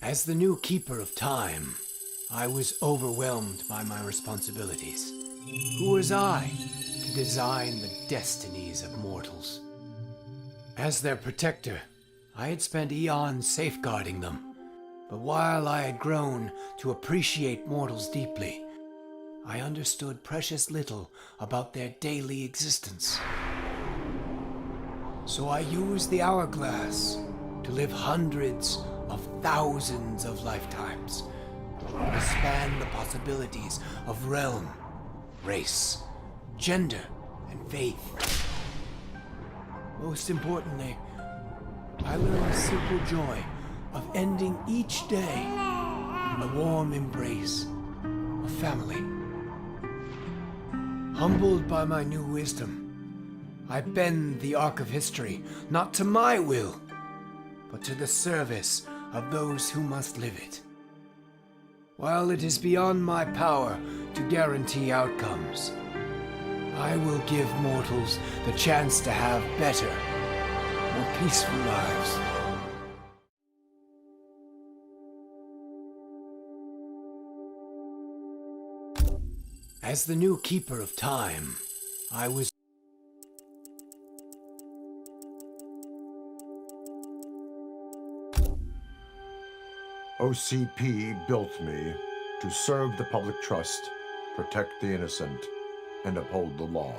As the new Keeper of Time, I was overwhelmed by my responsibilities. Who was I to design the destinies of mortals? As their protector, I had spent eons safeguarding them. But while I had grown to appreciate mortals deeply, I understood precious little about their daily existence. So I used the hourglass to live hundreds of thousands of lifetimes, to span the possibilities of realm, race, gender, and faith. Most importantly, I learned the simple joy of ending each day in the warm embrace of family. Humbled by my new wisdom, I bend the arc of history not to my will, but to the service of those who must live it. While it is beyond my power to guarantee outcomes, I will give mortals the chance to have better, more peaceful lives. As the new Keeper of Time, I was OCP built me to serve the public trust, protect the innocent, and uphold the law.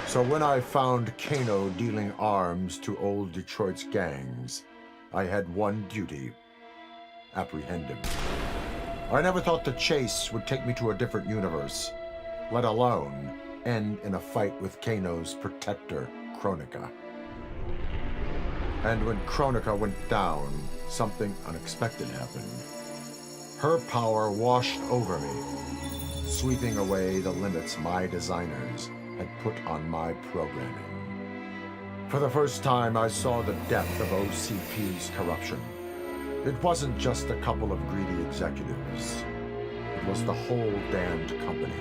So when I found Kano dealing arms to old Detroit's gangs, I had one duty: apprehend him. I never thought the chase would take me to a different universe, let alone end in a fight with Kano's protector, Kronika. And when Kronika went down, something unexpected happened. Her power washed over me, sweeping away the limits my designers had put on my programming. For the first time, I saw the depth of OCP's corruption. It wasn't just a couple of greedy executives. It was the whole damned company.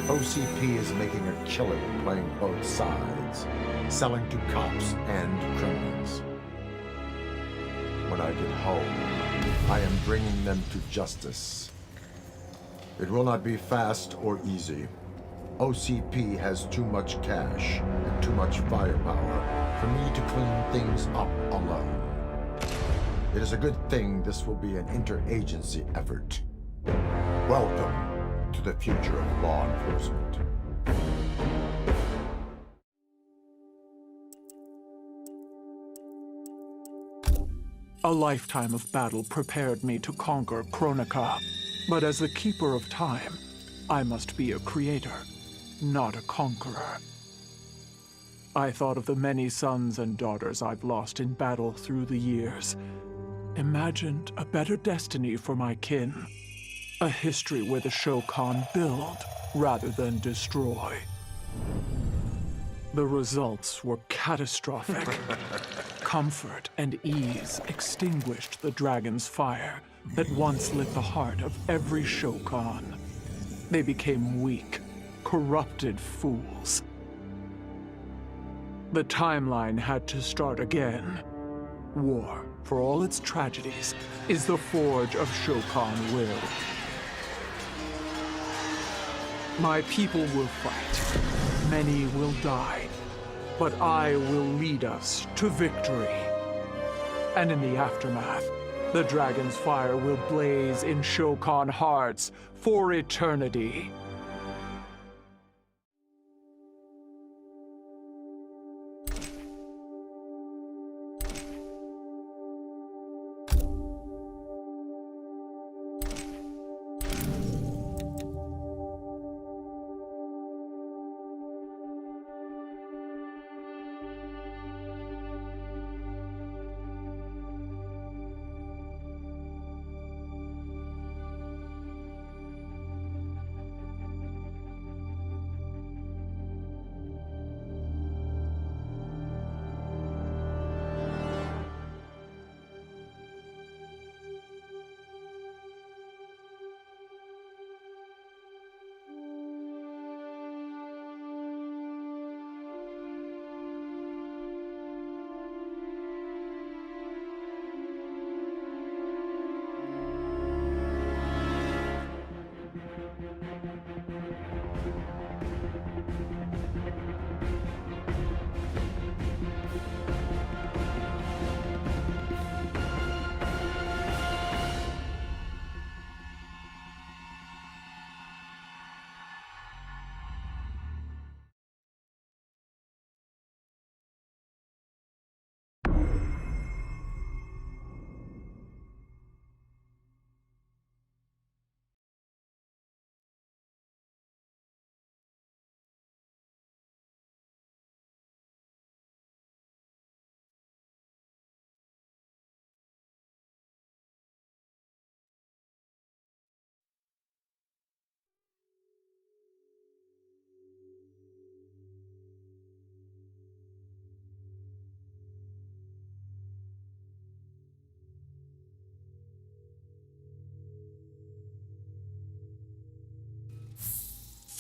OCP is making a killing playing both sides, selling to cops and criminals. When I get home, I am bringing them to justice. It will not be fast or easy. OCP has too much cash and too much firepower for me to clean things up alone. It is a good thing this will be an interagency effort. Welcome to the future of law enforcement. A lifetime of battle prepared me to conquer Kronika. But as the Keeper of Time, I must be a creator, not a conqueror. I thought of the many sons and daughters I've lost in battle through the years. Imagined a better destiny for my kin. A history where the Shokan build rather than destroy. The results were catastrophic. Comfort and ease extinguished the dragon's fire that once lit the heart of every Shokan. They became weak, corrupted fools. The timeline had to start again. War, for all its tragedies, is the forge of Shokan will. My people will fight. Many will die. But I will lead us to victory. And in the aftermath, the dragon's fire will blaze in Shokan hearts for eternity.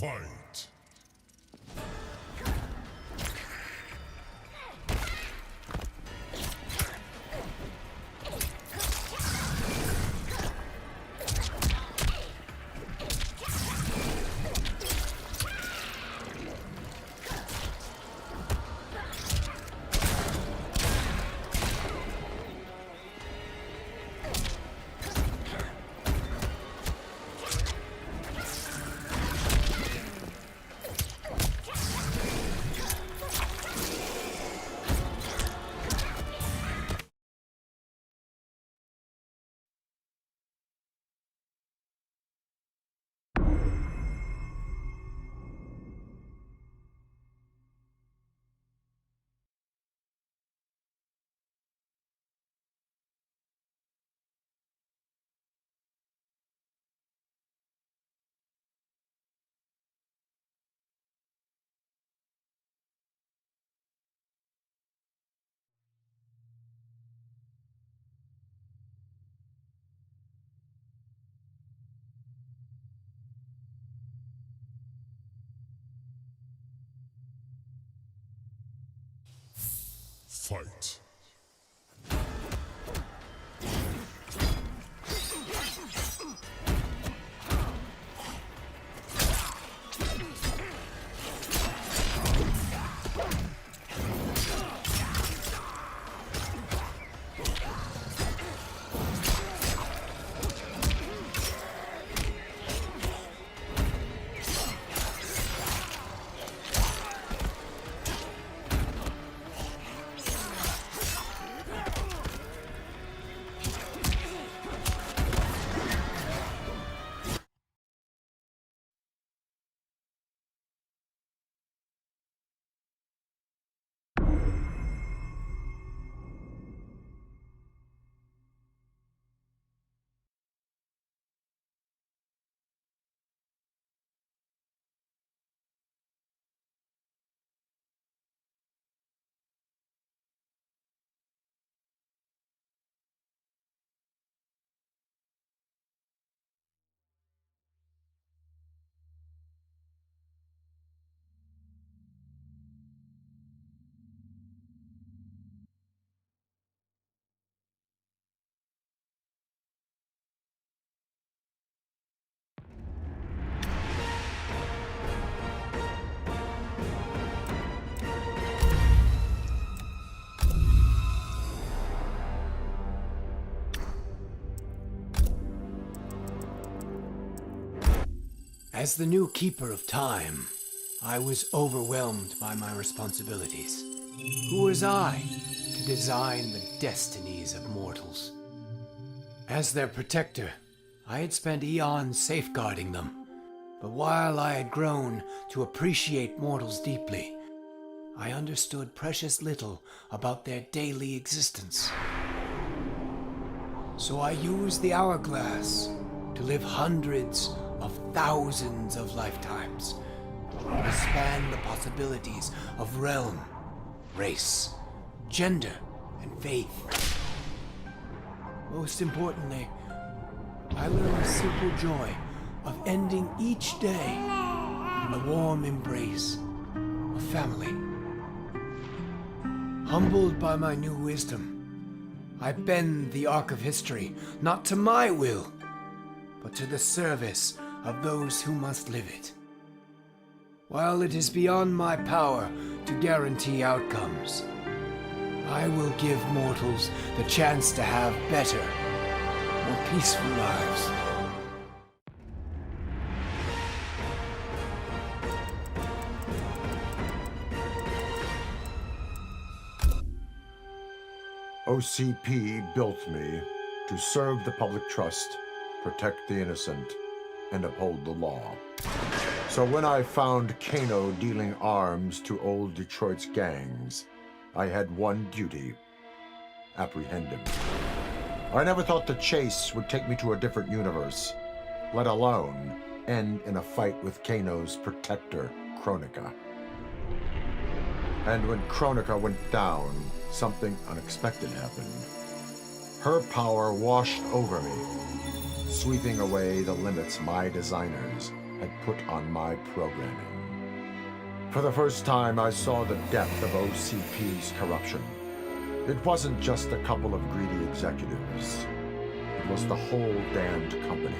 Fight! Fight! As the new Keeper of Time, I was overwhelmed by my responsibilities. Who was I to design the destinies of mortals? As their protector, I had spent eons safeguarding them. But while I had grown to appreciate mortals deeply, I understood precious little about their daily existence. So I used the hourglass to live hundreds of thousands of lifetimes, to expand the possibilities of realm, race, gender, and faith. Most importantly, I learned the simple joy of ending each day in the warm embrace of family. Humbled by my new wisdom, I bend the arc of history not to my will, but to the service of those who must live it. While it is beyond my power to guarantee outcomes, I will give mortals the chance to have better, more peaceful lives. OCP built me to serve the public trust, protect the innocent, and uphold the law. So when I found Kano dealing arms to old Detroit's gangs, I had one duty: apprehend him. I never thought the chase would take me to a different universe, let alone end in a fight with Kano's protector, Kronika. And when Kronika went down, something unexpected happened. Her power washed over me, sweeping away the limits my designers had put on my programming. For the first time, I saw the depth of OCP's corruption. It wasn't just a couple of greedy executives. It was the whole damned company.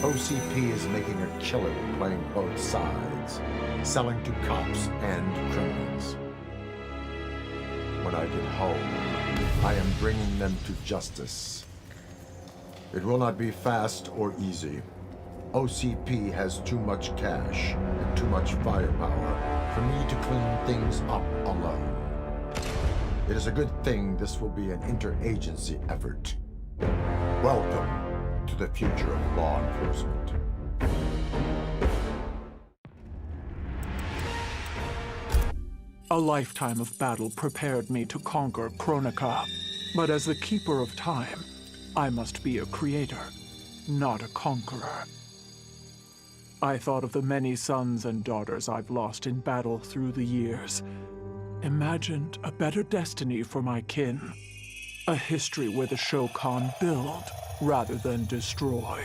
OCP is making a killing playing both sides, selling to cops and criminals. When I get home, I am bringing them to justice. It will not be fast or easy. OCP has too much cash and too much firepower for me to clean things up alone. It is a good thing this will be an interagency effort. Welcome to the future of law enforcement. A lifetime of battle prepared me to conquer Kronika. But as the keeper of time, I must be a creator, not a conqueror. I thought of the many sons and daughters I've lost in battle through the years. Imagined a better destiny for my kin. A history where the Shokan build rather than destroy.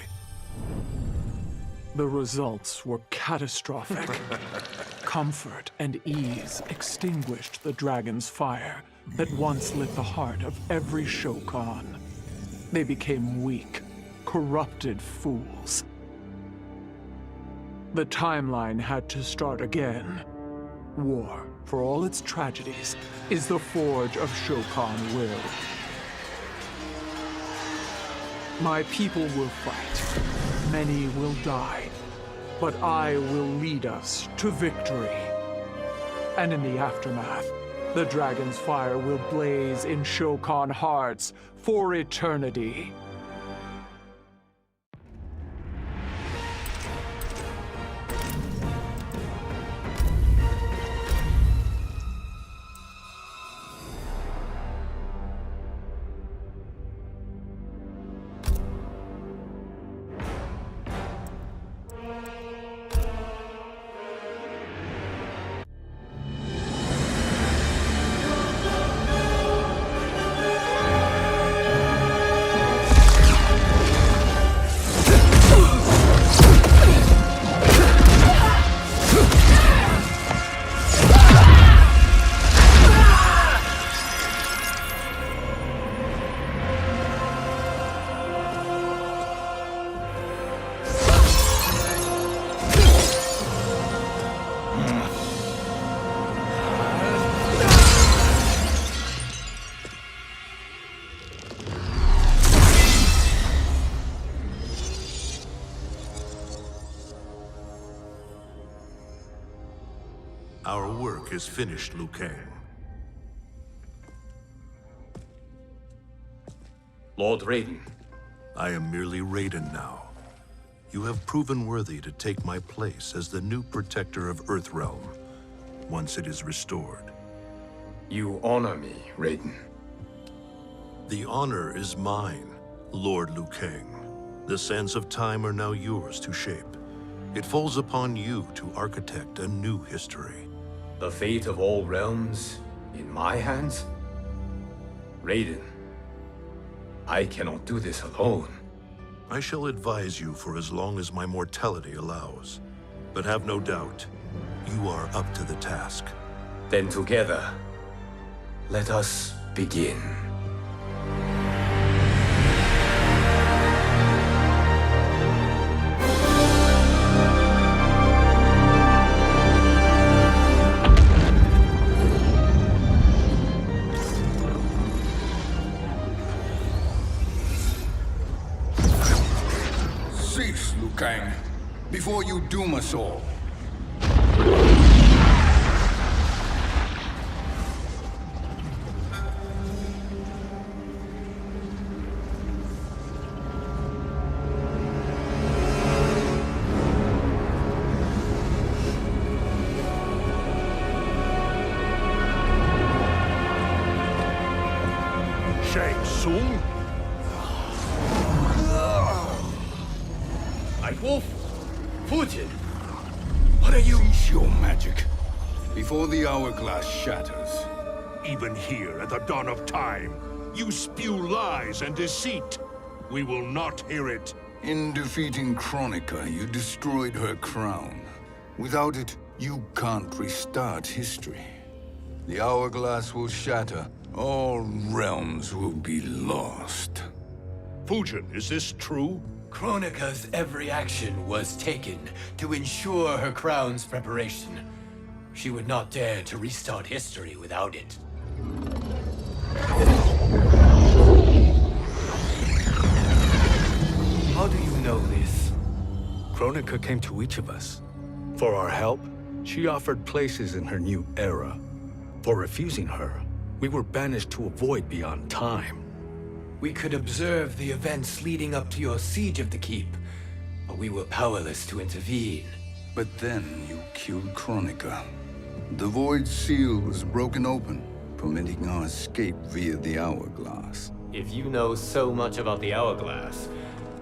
The results were catastrophic. Comfort and ease extinguished the dragon's fire that once lit the heart of every Shokan. They became weak, corrupted fools. The timeline had to start again. War, for all its tragedies, is the forge of Shokan will. My people will fight. Many will die. But I will lead us to victory. And in the aftermath, the dragon's fire will blaze in Shokan hearts for eternity. Our work is finished, Liu Kang. Lord Raiden. I am merely Raiden now. You have proven worthy to take my place as the new protector of Earthrealm, once it is restored. You honor me, Raiden. The honor is mine, Lord Liu Kang. The sands of time are now yours to shape. It falls upon you to architect a new history. The fate of all realms in my hands? Raiden, I cannot do this alone. I shall advise you for as long as my mortality allows. But have no doubt, you are up to the task. Then together, let us begin. Cease, Liu Kang, before you doom us all. Shang Tsung? Nightwolf? Fujin? What are you? Cease your magic, before the hourglass shatters. Even here at the dawn of time, you spew lies and deceit. We will not hear it. In defeating Kronika, you destroyed her crown. Without it, you can't restart history. The hourglass will shatter. All realms will be lost. Fujin, is this true? Kronika's every action was taken to ensure her crown's preparation. She would not dare to restart history without it. How do you know this? Kronika came to each of us. For our help, she offered places in her new era. For refusing her, we were banished to a void beyond time. We could observe the events leading up to your siege of the keep, but we were powerless to intervene. But then you killed Kronika. The Void Seal was broken open, permitting our escape via the hourglass. If you know so much about the hourglass,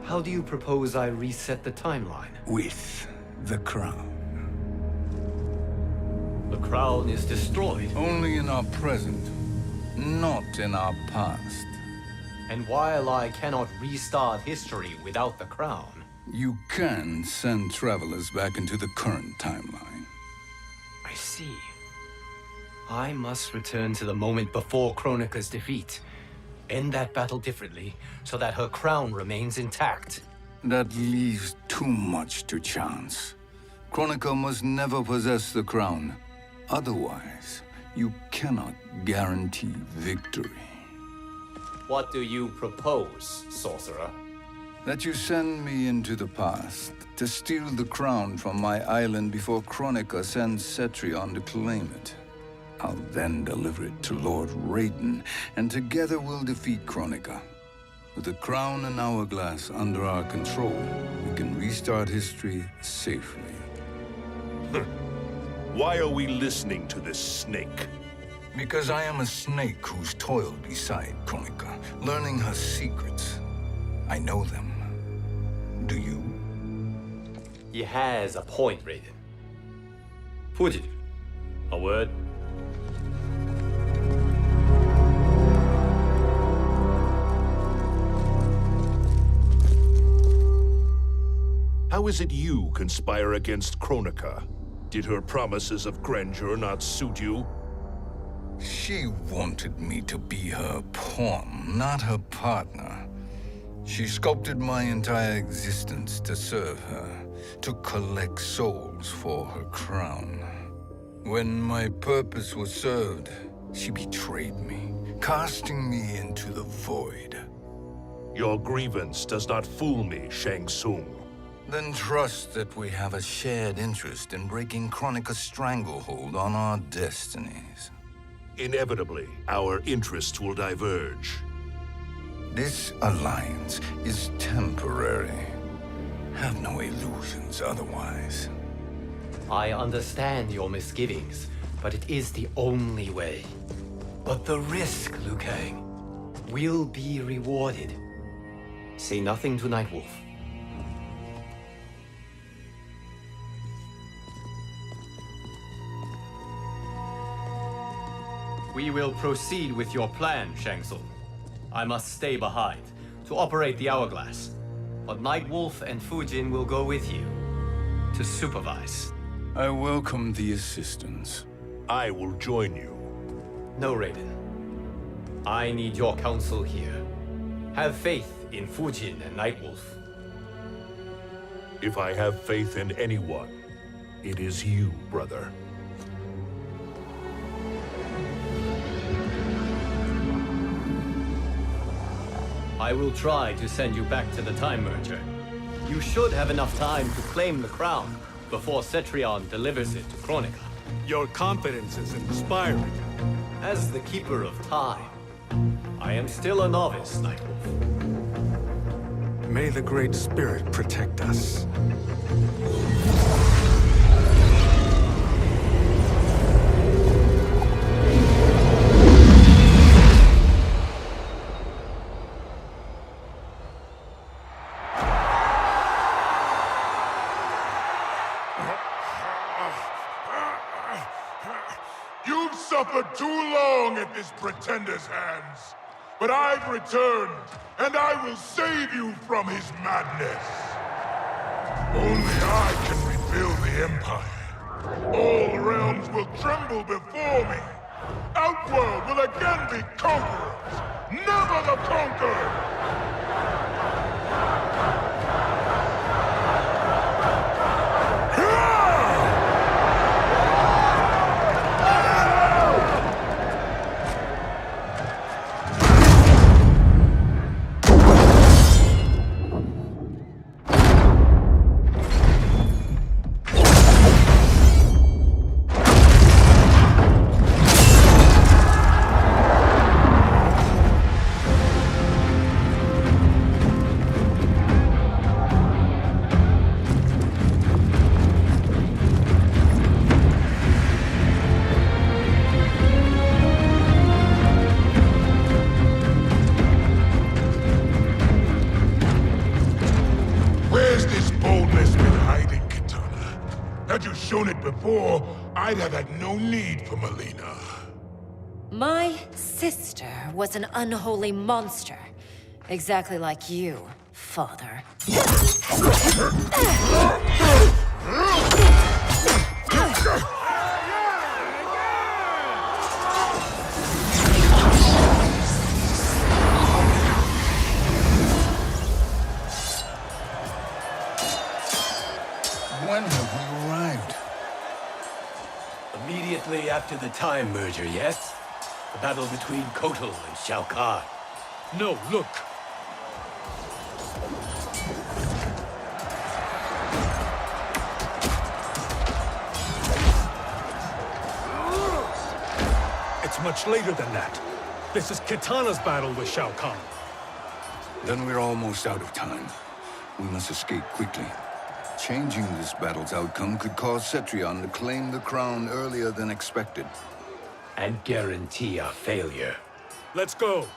how do you propose I reset the timeline? With the crown. The crown is destroyed. Only in our present, not in our past. And while I cannot restart history without the crown, You can send travelers back into the current timeline. I see. I must return to the moment before Kronika's defeat. End that battle differently, so that her crown remains intact. That leaves too much to chance. Kronika must never possess the crown. Otherwise, you cannot guarantee victory. What do you propose, sorcerer? That you send me into the past to steal the crown from my island before Kronika sends Cetrion to claim it. I'll then deliver it to Lord Raiden, and together we'll defeat Kronika. With the crown and hourglass under our control, we can restart history safely. Why are we listening to this snake? Because I am a snake who's toiled beside Kronika, learning her secrets. I know them. Do you? He has a point, Raiden. Fujin, a word? How is it you conspire against Kronika? Did her promises of grandeur not suit you? She wanted me to be her pawn, not her partner. She sculpted my entire existence to serve her, to collect souls for her crown. When my purpose was served, she betrayed me, casting me into the void. Your grievance does not fool me, Shang Tsung. Then trust that we have a shared interest in breaking Kronika's stranglehold on our destinies. Inevitably, our interests will diverge. This alliance is temporary. Have no illusions otherwise. I understand your misgivings, but it is the only way. But the risk, Liu Kang, will be rewarded. Say nothing to Nightwolf. We will proceed with your plan, Shang Tsung. I must stay behind to operate the hourglass. But Nightwolf and Fujin will go with you to supervise. I welcome the assistance. I will join you. No, Raiden. I need your counsel here. Have faith in Fujin and Nightwolf. If I have faith in anyone, it is you, brother. I will try to send you back to the Time Merger. You should have enough time to claim the crown before Cetrion delivers it to Kronika. Your confidence is inspiring. As the Keeper of Time, I am still a novice, Nightwolf. May the Great Spirit protect us. You've suffered too long at this pretender's hands. but I've returned, and I will save you from his madness. Only I can rebuild the Empire. All realms will tremble before me. Outworld will again be conquerors, never the conquered! Had you shown it before, I'd have had no need for Melina. My sister was an unholy monster. Exactly like you, father. When have we arrived? Immediately after the Time Merger, yes? The battle between Kotal and Shao Kahn. No, look. It's much later than that. This is Kitana's battle with Shao Kahn. Then we're almost out of time. We must escape quickly. Changing this battle's outcome could cause Cetrion to claim the crown earlier than expected. And guarantee our failure. Let's go.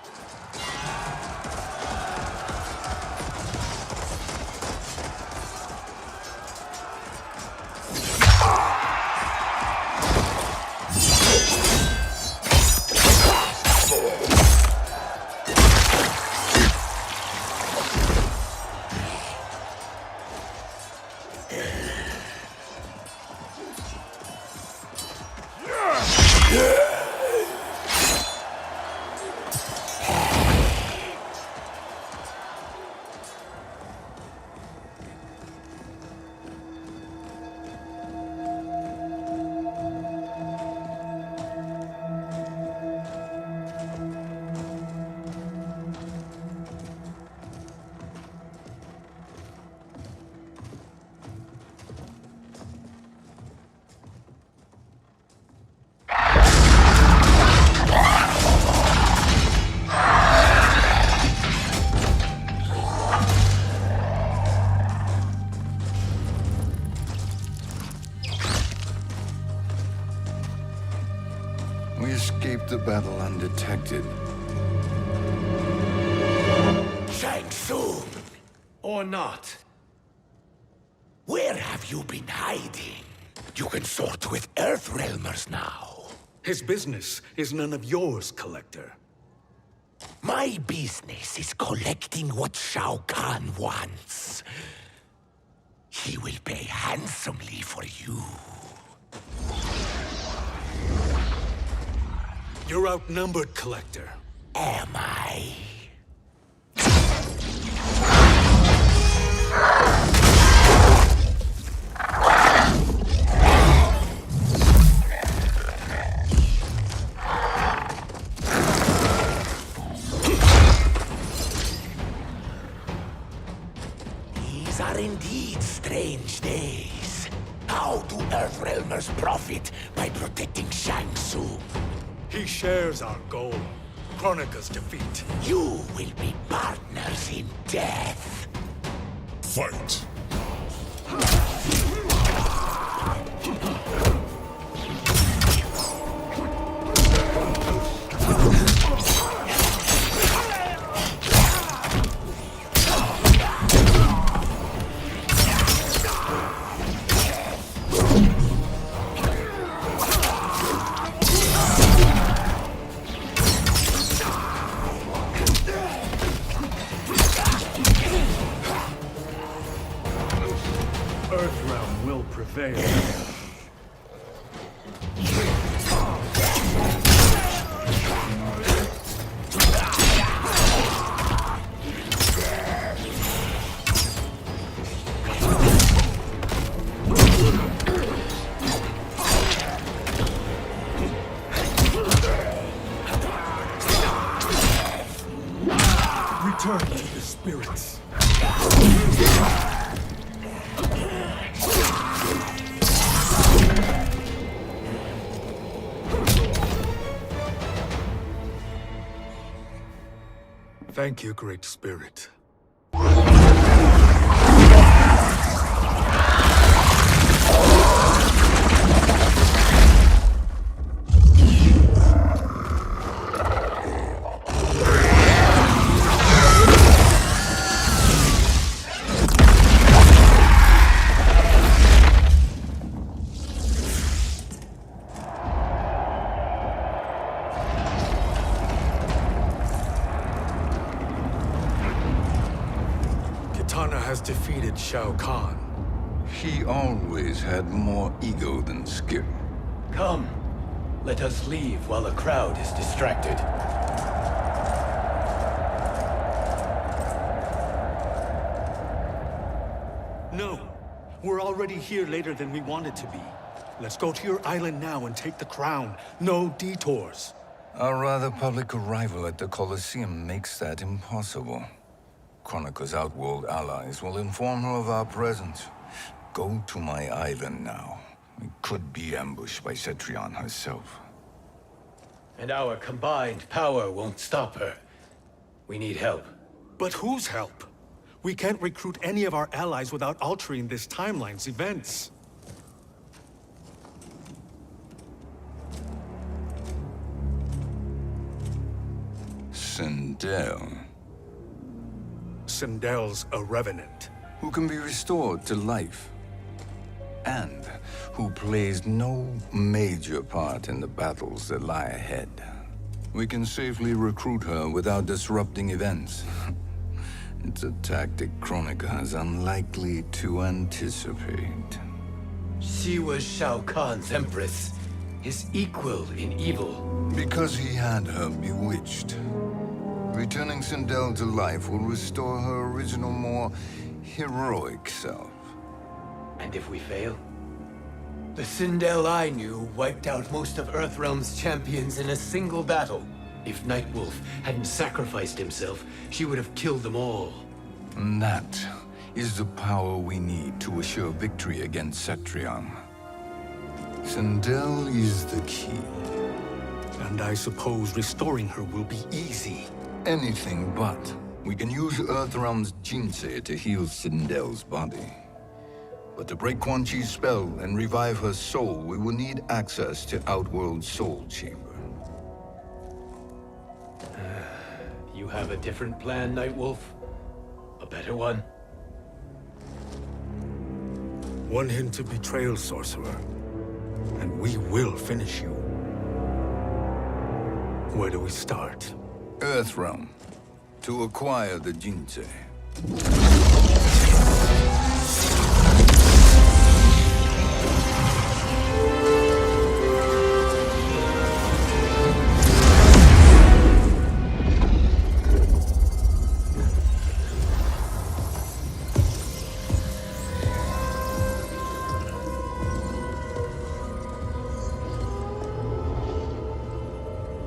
We escaped the battle undetected. Shang Tsung! Or not. Where have you been hiding? You can sort with Earthrealmers now. His business is none of yours, Collector. My business is collecting what Shao Kahn wants. He will pay handsomely for you. You're outnumbered, Collector. Am I? These are indeed strange days. How do Earthrealmers profit by protecting Shang Tsung? He shares our goal. Kronika's defeat. You will be partners in death. Fight! prevail. Return to the spirits. Thank you, Great Spirit. Kitana has defeated Shao Kahn. He always had more ego than skill. Come, let us leave while the crowd is distracted. No, we're already here later than we wanted to be. Let's go to your island now and take the crown. No detours. Our rather public arrival at the Colosseum makes that impossible. Kronika's outworld allies will inform her of our presence. Go to my island now. We could be ambushed by Cetrion herself. And our combined power won't stop her. We need help. But whose help? We can't recruit any of our allies without altering this timeline's events. Sindel, Sindel's a revenant. who can be restored to life, and who plays no major part in the battles that lie ahead. We can safely recruit her without disrupting events. It's a tactic Kronika is unlikely to anticipate. She was Shao Kahn's empress, his equal in evil. Because he had her bewitched. Returning Sindel to life will restore her original, more heroic self. And if we fail? The Sindel I knew wiped out most of Earthrealm's champions in a single battle. If Nightwolf hadn't sacrificed himself, she would have killed them all. And that is the power we need to assure victory against Cetrion. Sindel is the key. And I suppose restoring her will be easy. Anything but. We can use Earthrealm's Jinsei to heal Sindel's body. But to break Quan Chi's spell and revive her soul, we will need access to Outworld's Soul Chamber. You have a different plan, Nightwolf? A better one? One hint to betrayal, sorcerer. And we will finish you. Where do we start? Earthrealm. To acquire the Jinsei.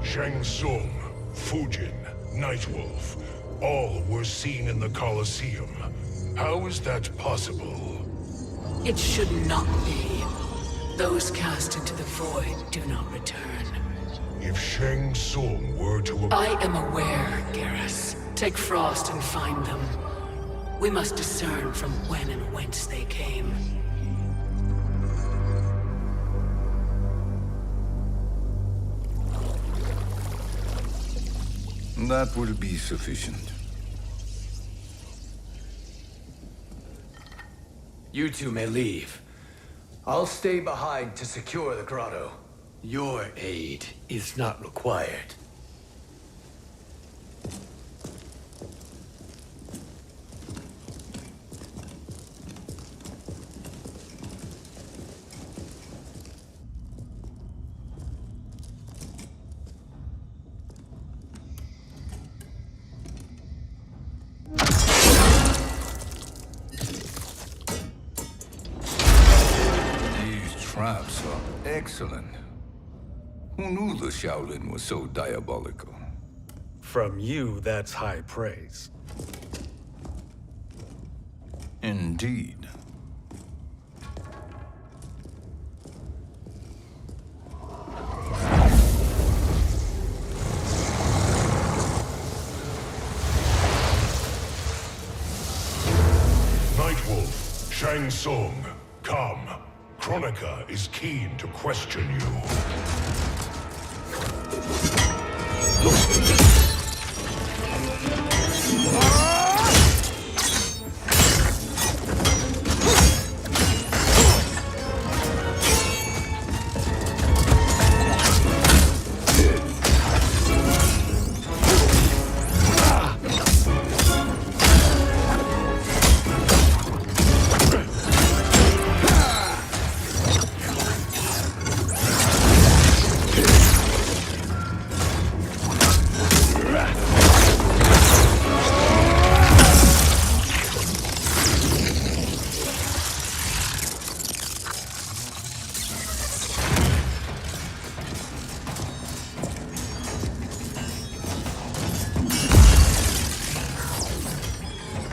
Shang Tsung, Fujin, Nightwolf, all were seen in the Colosseum. How is that possible? It should not be. Those cast into the void do not return. If Shang Tsung were to... I am aware, Garrus. Take Frost and find them. We must discern from when and whence they came. That will be sufficient. You two may leave. I'll stay behind to secure the grotto. Your aid is not required. traps are excellent. Who knew the Shaolin was so diabolical? From you, that's high praise. Indeed. Nightwolf, Shang Tsung, come. Kronika is keen to question you.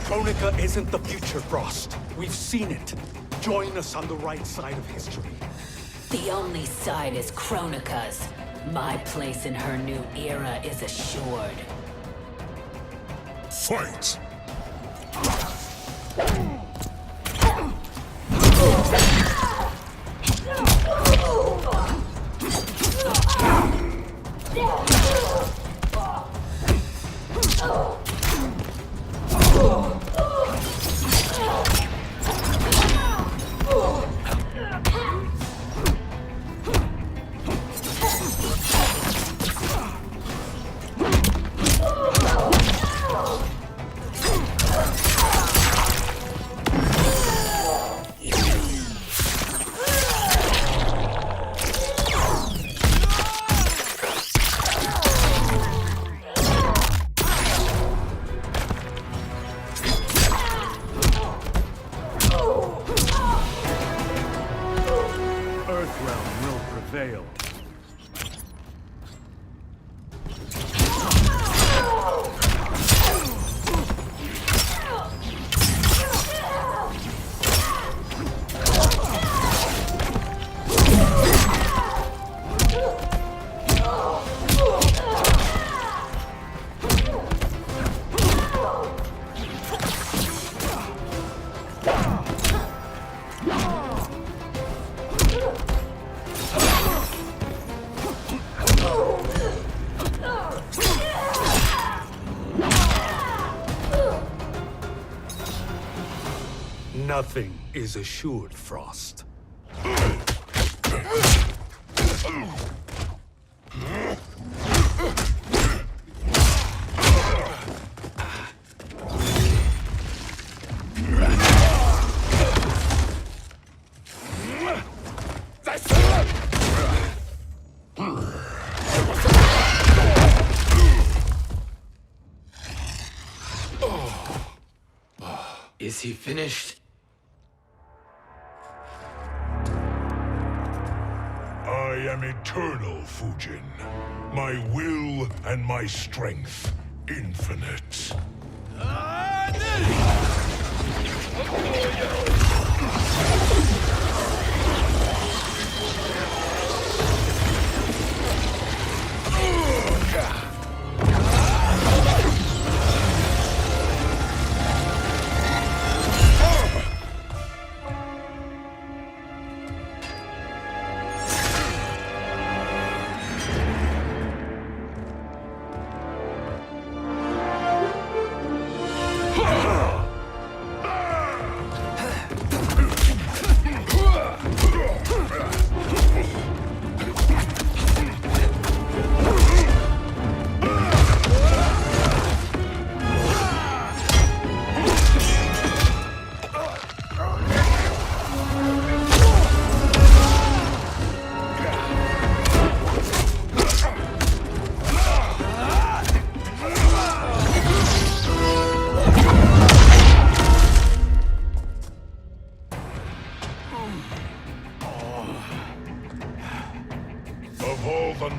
Kronika isn't the future, Frost. We've seen it. Join us on the right side of history. The only side is Kronika's. My place in her new era is assured. Fight! Earthrealm will prevail. Nothing is assured, Frost. Is he finished? I am eternal, Fujin. My will and my strength infinite.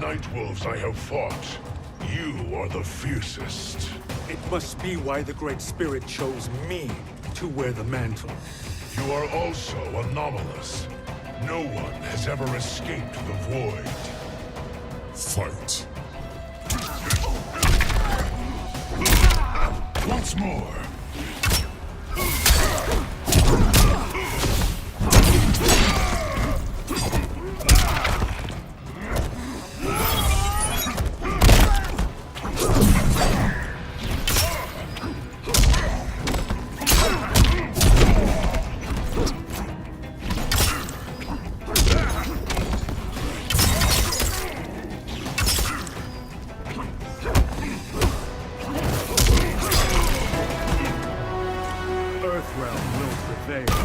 Nightwolves I have fought, you are the fiercest. It must be why the Great Spirit chose me to wear the mantle. You are also anomalous. No one has ever escaped the void. Fight. Once more. Earthrealm will prevail.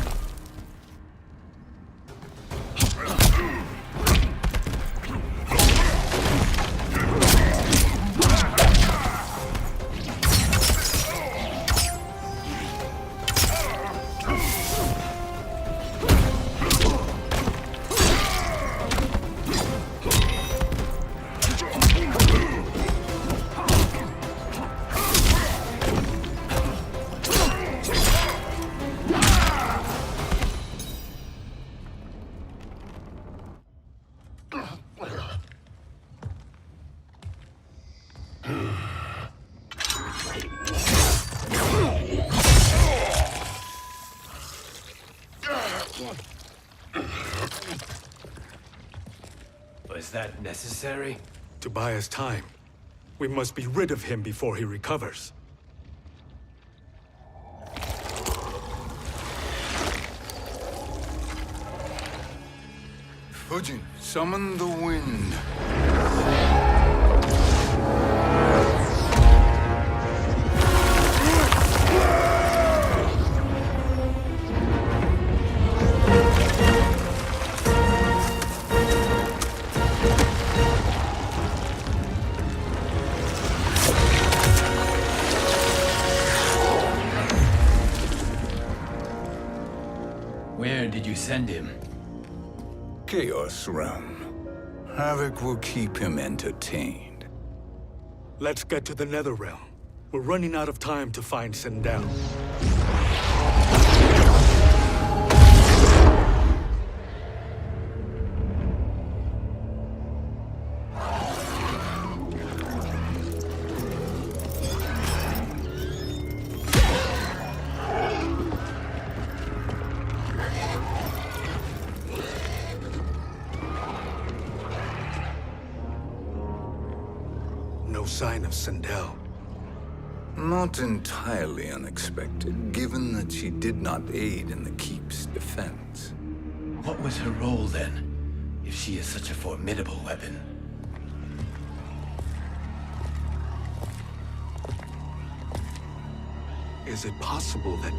Was that necessary? To buy us time. We must be rid of him before he recovers. Fujin, summon the wind. Where did you send him? Chaos Realm. Havoc will keep him entertained. Let's get to the Netherrealm. We're running out of time to find Sindel. No sign of Sindel. Not entirely unexpected, given that she did not aid in the Keep's defense. What was her role then, if she is such a formidable weapon? Is it possible that...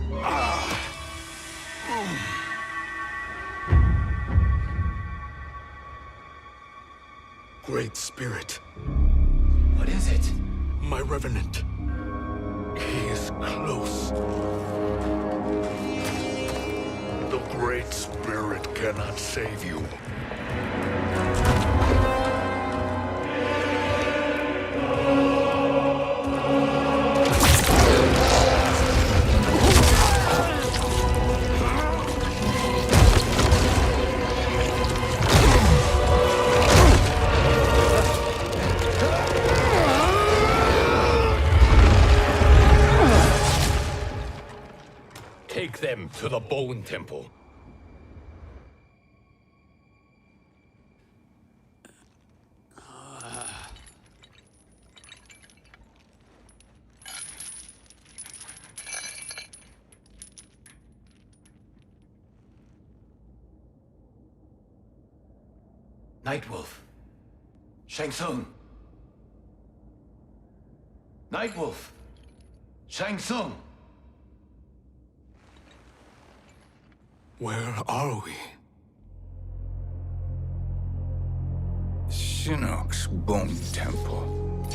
Great Spirit. What is it? My Revenant. He is close. The Great Spirit cannot save you. Take them to the Bone Temple. Nightwolf. Shang Tsung. Nightwolf. Shang Tsung. Where are we? Shinnok's Bone Temple.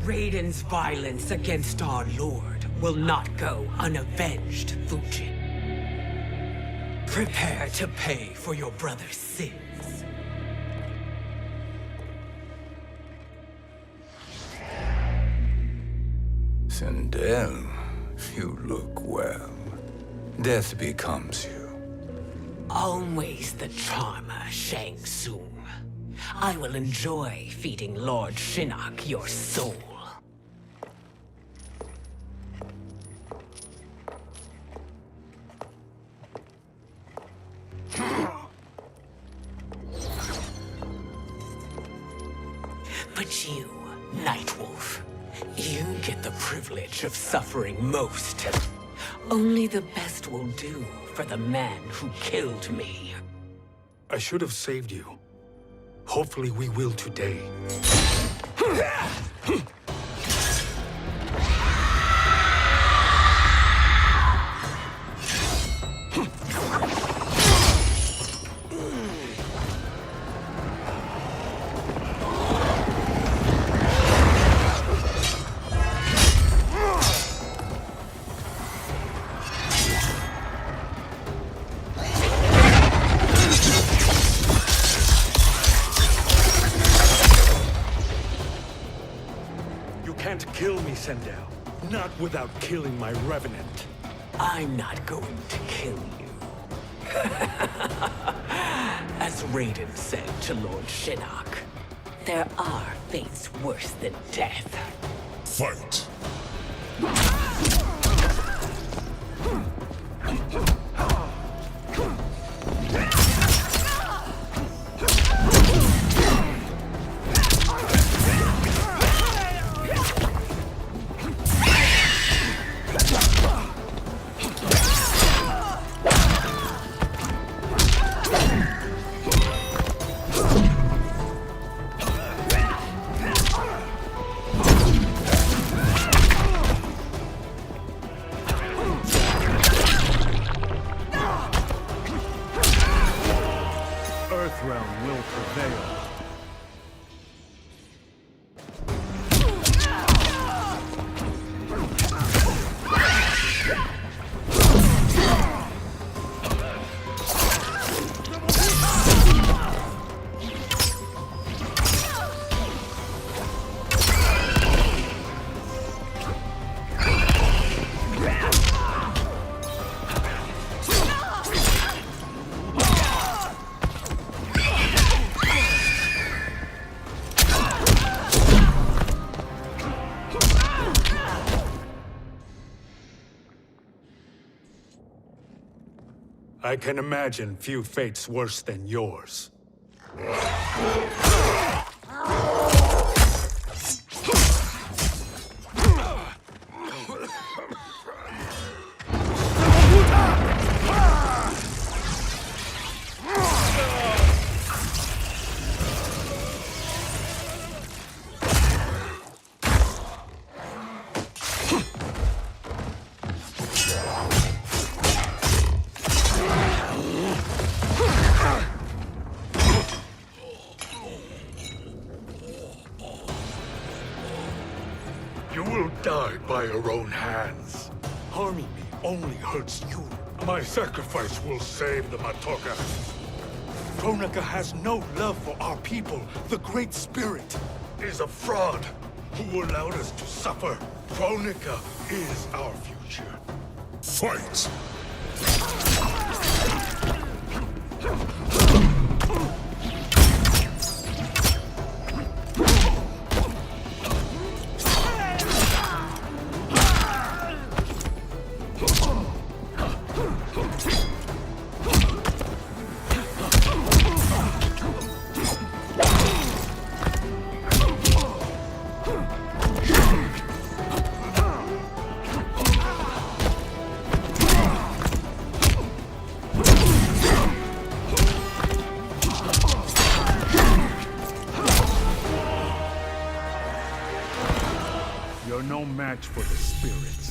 Raiden's violence against our Lord will not go unavenged, Fujin. Prepare to pay for your brother's sins. Sindel, you look well. Death becomes you. Always the charmer, Shang Tsung. I will enjoy feeding Lord Shinnok your soul. But you, Nightwolf, you get the privilege of suffering most. Only the best will do for the man who killed me. I should have saved you. Hopefully we will today. Kill me, Sindel. Not without killing my revenant. I'm not going to kill you. As Raiden said to Lord Shinnok, there are fates worse than death. Fight! Earthrealm will prevail. I can imagine few fates worse than yours. You will die by your own hands. Harming me only hurts you. My sacrifice will save the Matoka. Kronika has no love for our people. The Great Spirit Is a fraud who allowed us to suffer. Kronika is our future. Fight! You're no match for the spirits.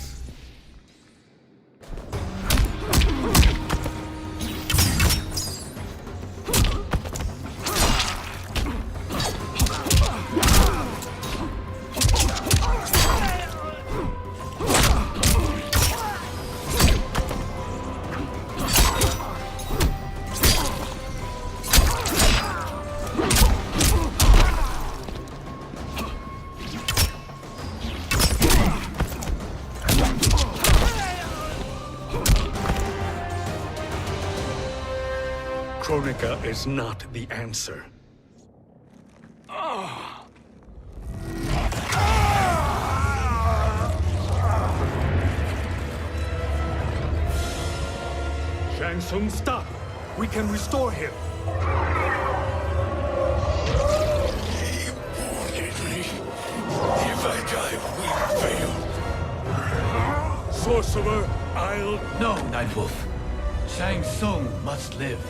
Kronika is not the answer. Shang Tsung, stop! We can restore him! He wanted me. If I die, we fail. Sorcerer, I'll... No, Nightwolf. Shang Tsung must live.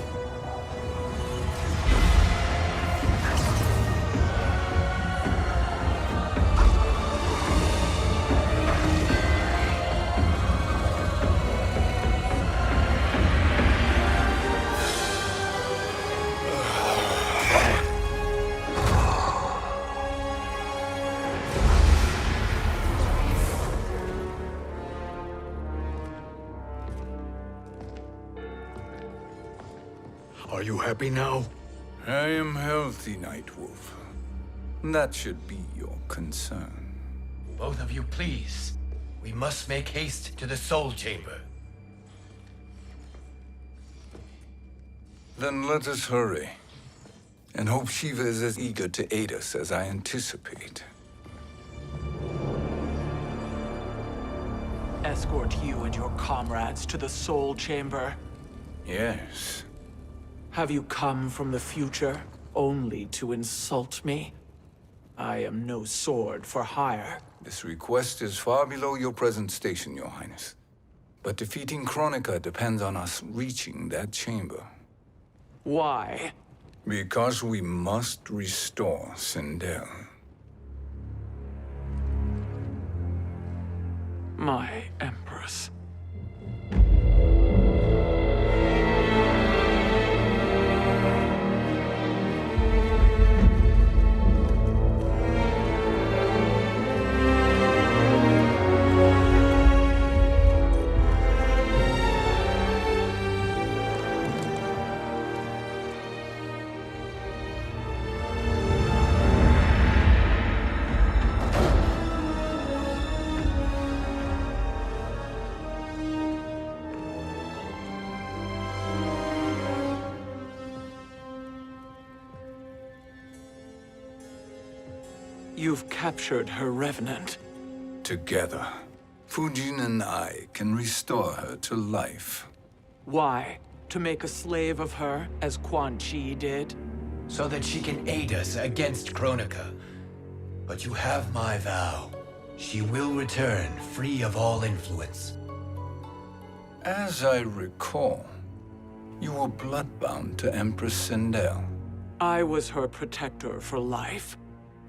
Are you happy now? I am healthy, Nightwolf. That should be your concern. Both of you, please. We must make haste to the Soul Chamber. Then let us hurry. And hope Shiva is as eager to aid us as I anticipate. Escort you and your comrades to the Soul Chamber. Yes. Have you come from the future only to insult me? I am no sword for hire. This request is far below your present station, Your Highness. But defeating Kronika depends on us reaching that chamber. Why? Because we must restore Sindel. My Empress. You've captured her revenant. Together, Fujin and I can restore her to life. Why? To make a slave of her, as Quan Chi did? So that she can aid us against Kronika. But you have my vow. She will return free of all influence. As I recall, you were bloodbound to Empress Sindel. I was her protector for life.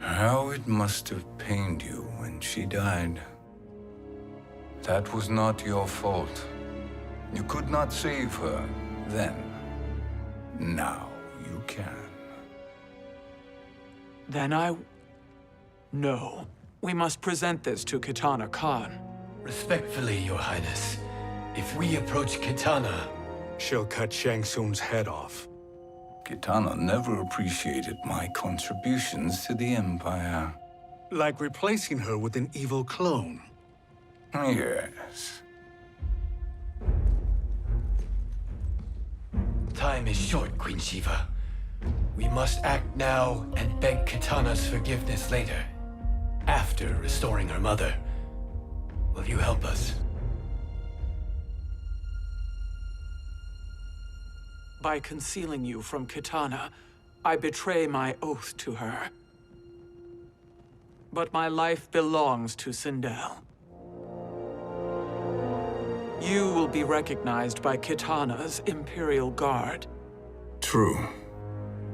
How it must have pained you when she died. That was not your fault. You could not save her then. Now you can. Then No. We must present this to Kitana Khan. Respectfully, Your Highness, if we approach Kitana... She'll cut Shang Tsung's head off. Kitana never appreciated my contributions to the Empire. Like replacing her with an evil clone. Yes. Time is short, Queen Shiva. We must act now and beg Kitana's forgiveness later. After restoring her mother. Will you help us? By concealing you from Kitana, I betray my oath to her. But my life belongs to Sindel. You will be recognized by Kitana's Imperial Guard. True.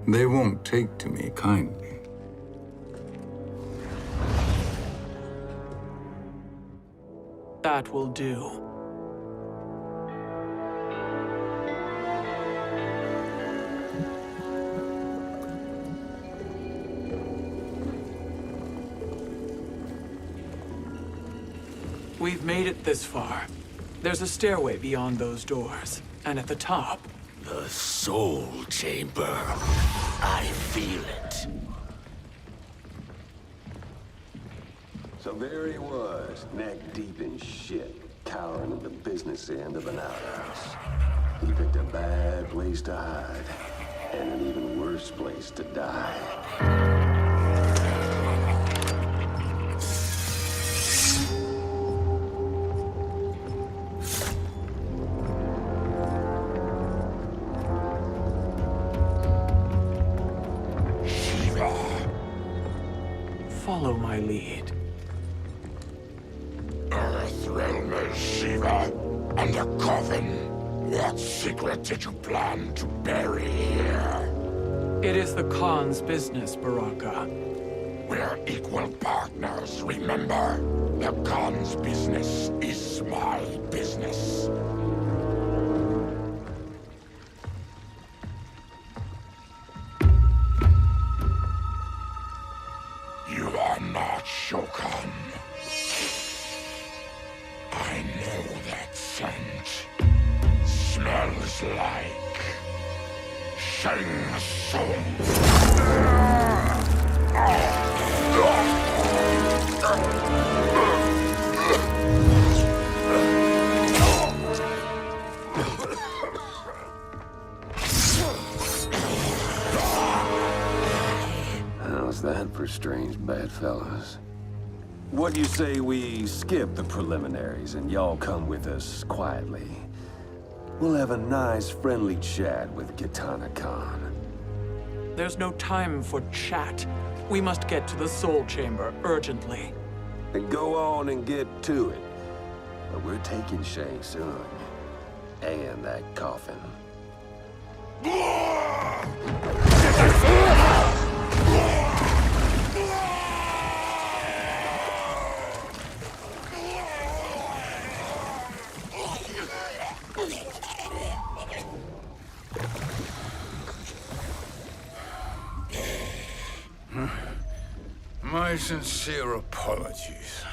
They won't take to me kindly. That will do. We've made it this far. There's a stairway beyond those doors, and at the top... The Soul Chamber. I feel it. So there he was, neck deep in shit, cowering at the business end of an outhouse. He picked a bad place to hide, and an even worse place to die. Follow my lead. Earthrealm is Shiva, and a coffin. What secret did you plan to bury here? It is the Khan's business, Baraka. We're equal partners, remember? The Khan's business is my business. You are not Shokan. I know that scent. Smells like Shang Tsung. How's that for strange bedfellows? What do you say we skip the preliminaries and y'all come with us quietly? We'll have a nice, friendly chat with Kitana Khan. There's no time for chat. We must get to the Soul Chamber urgently. Then go on and get to it. But we're taking Shang Tsung. And that coffin. My sincere apologies.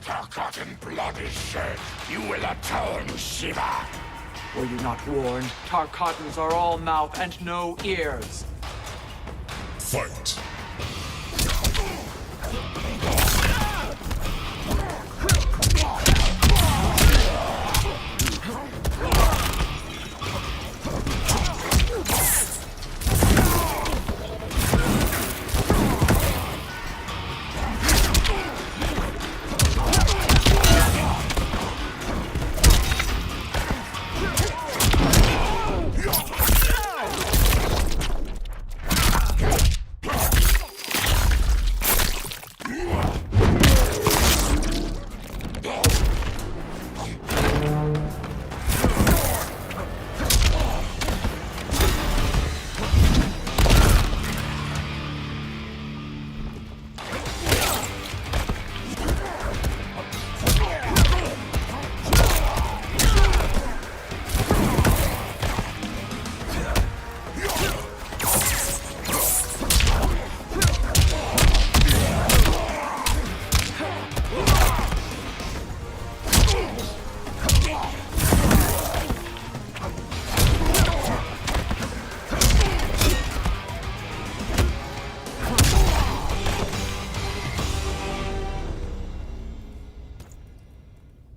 Forgotten blood is shed. You will atone, Shiva. Were you not warned? Tarkatans are all mouth and no ears. Fight.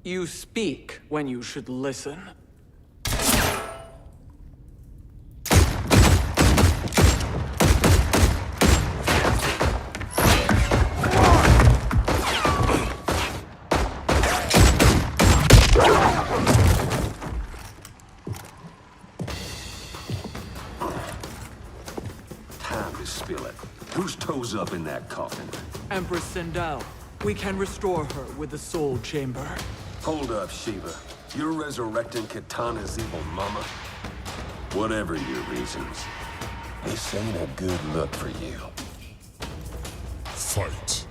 You speak when you should listen. Time to spill it. Whose toes up in that coffin? Empress Sindel, we can restore her with the Soul Chamber. Hold up, Shiva. You're resurrecting Kitana's evil mama? Whatever your reasons, this ain't a good look for you. Fight.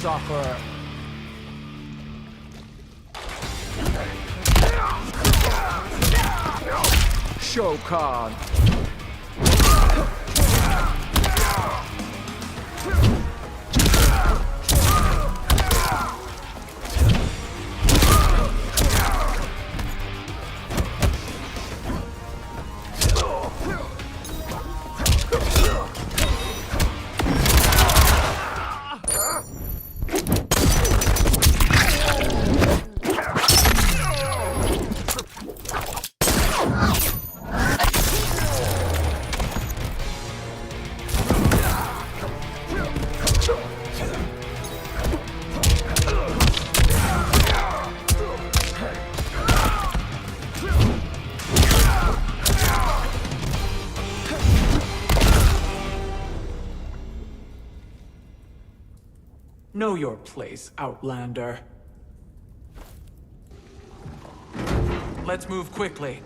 suffer. Shokan. Know your place, Outlander. Let's move quickly.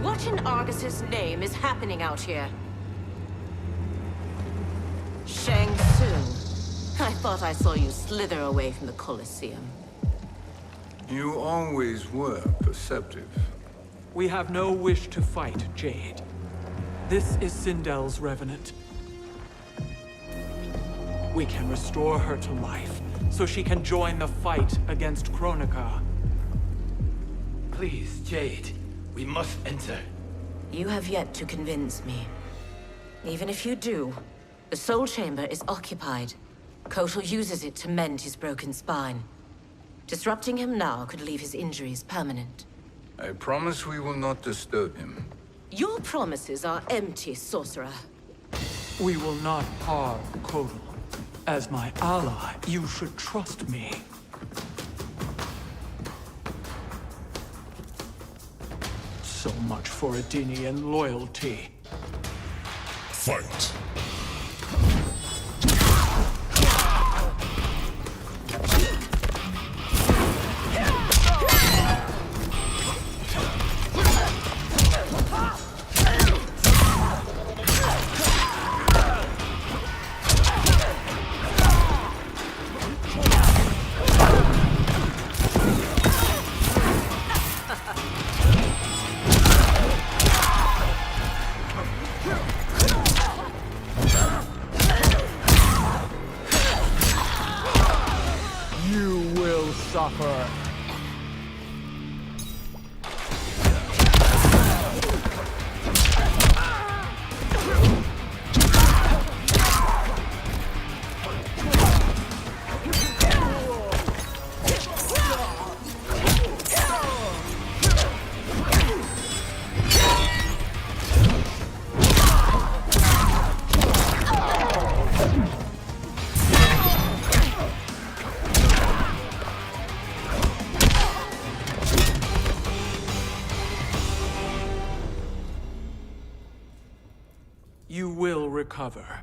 What in Argus's name is happening out here? Shang Tsung. I thought I saw you slither away from the Colosseum. You always were perceptive. We have no wish to fight, Jade. This is Sindel's Revenant. We can restore her to life, so she can join the fight against Kronika. Please, Jade, we must enter. You have yet to convince me. Even if you do, the Soul Chamber is occupied. Kotal uses it to mend his broken spine. Disrupting him now could leave his injuries permanent. I promise we will not disturb him. Your promises are empty, sorcerer. We will not harm Kotal. As my ally, you should trust me. So much for Adenian loyalty. Fight. Suffer. You will recover.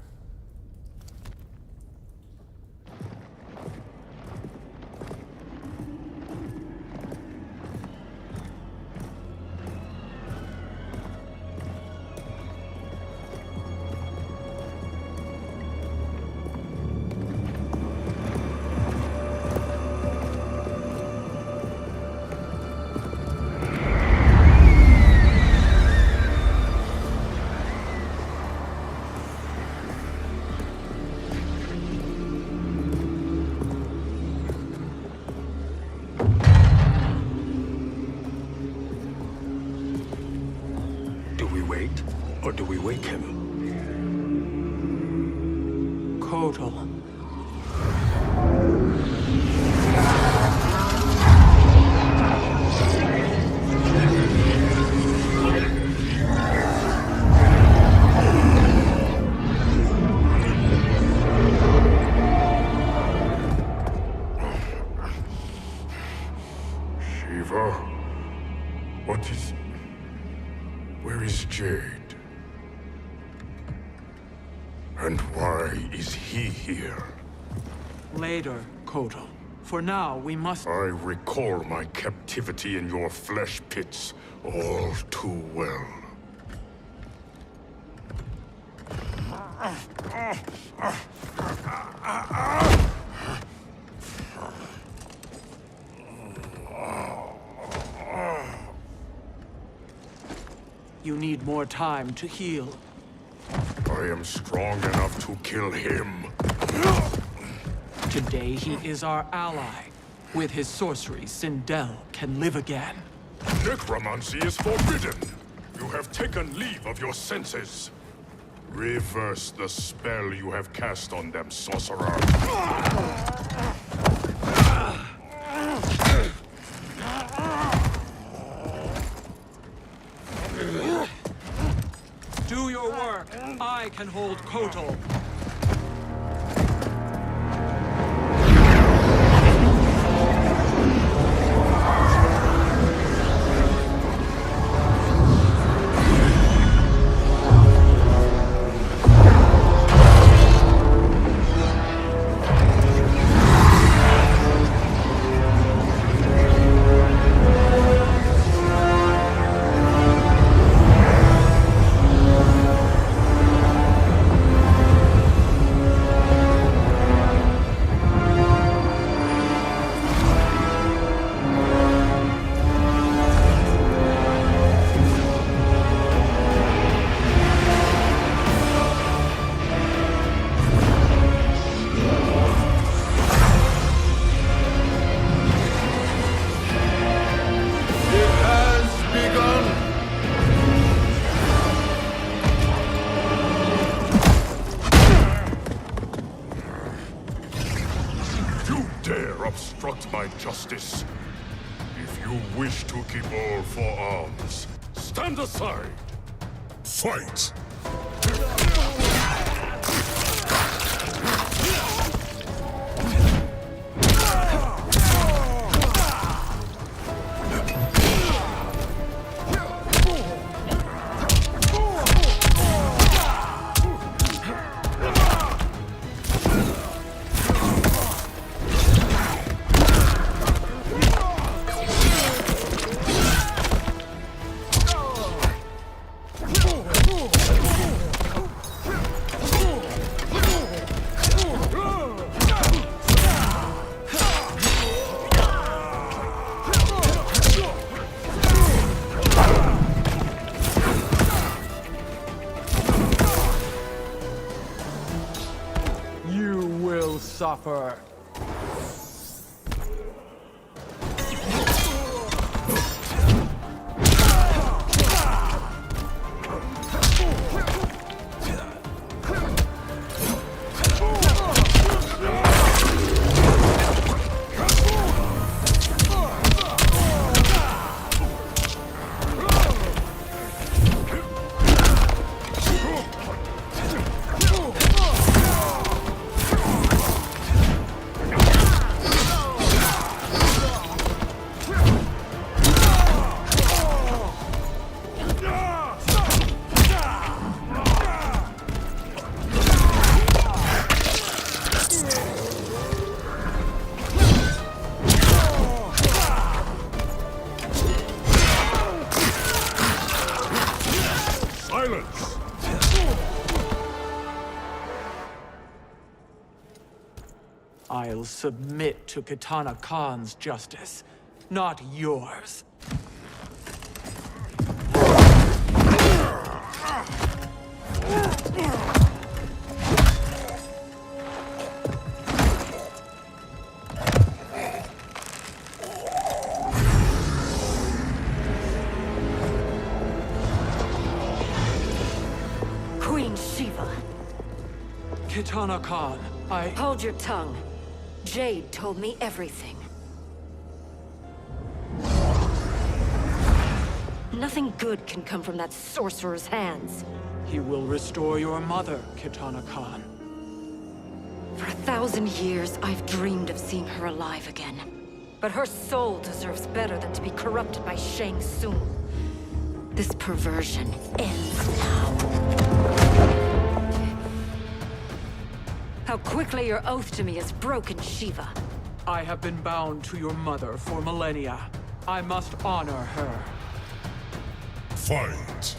Or do we wake him? Kotal. Shiva? What is... Where is Jade? And why is he here? Later, Kotal. For now, we must... I recall my captivity in your flesh pits all too well. You need more time to heal. I am strong enough to kill him. Today he is our ally. With his sorcery, Sindel can live again. Necromancy is forbidden. You have taken leave of your senses. Reverse the spell you have cast on them, sorcerer. Do your work. I can hold Kotal. Obstruct my justice. If you wish to keep all four arms, stand aside. Fight! Suffer. I'll submit to Kitana Khan's justice, not yours. Queen Shiva. Kitana Khan, Hold your tongue. Jade told me everything. Nothing good can come from that sorcerer's hands. He will restore your mother, Kitana Khan. For 1,000 years, I've dreamed of seeing her alive again. But her soul deserves better than to be corrupted by Shang Tsung. This perversion ends now. How quickly your oath to me is broken, Shiva. I have been bound to your mother for millennia. I must honor her. Fight!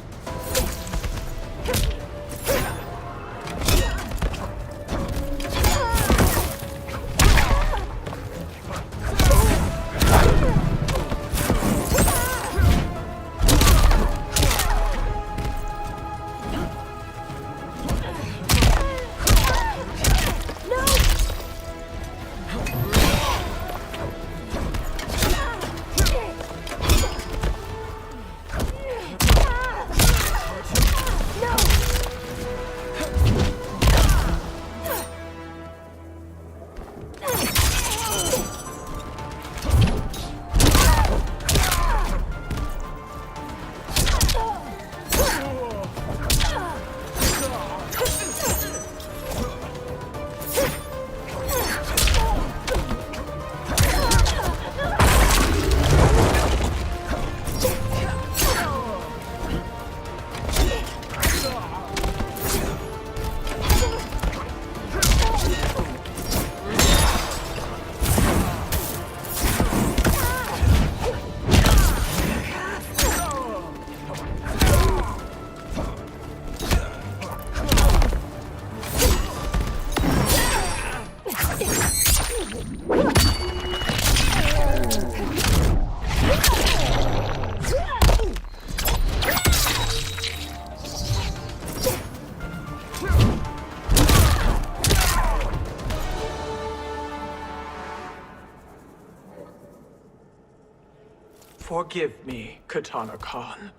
Forgive me, Katana Khan.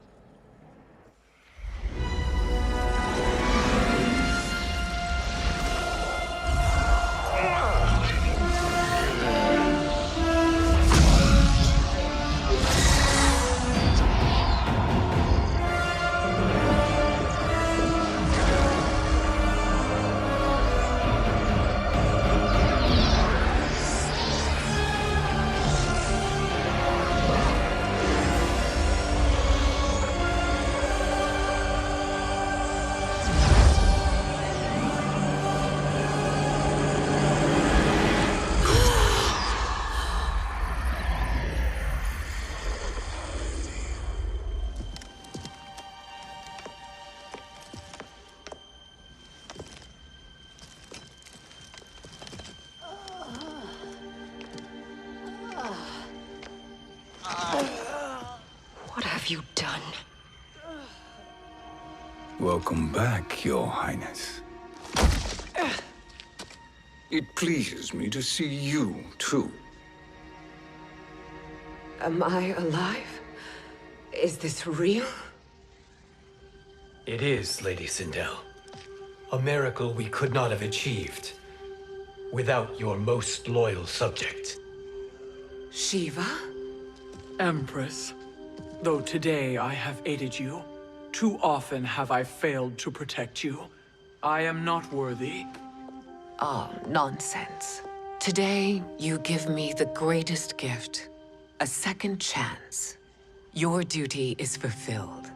What have you done? Welcome back, Your Highness. It pleases me to see you, too. Am I alive? Is this real? It is, Lady Sindel. A miracle we could not have achieved without your most loyal subject. Shiva? Empress, though today I have aided you, too often have I failed to protect you. I am not worthy. Oh, nonsense. Today, you give me the greatest gift. A second chance. Your duty is fulfilled.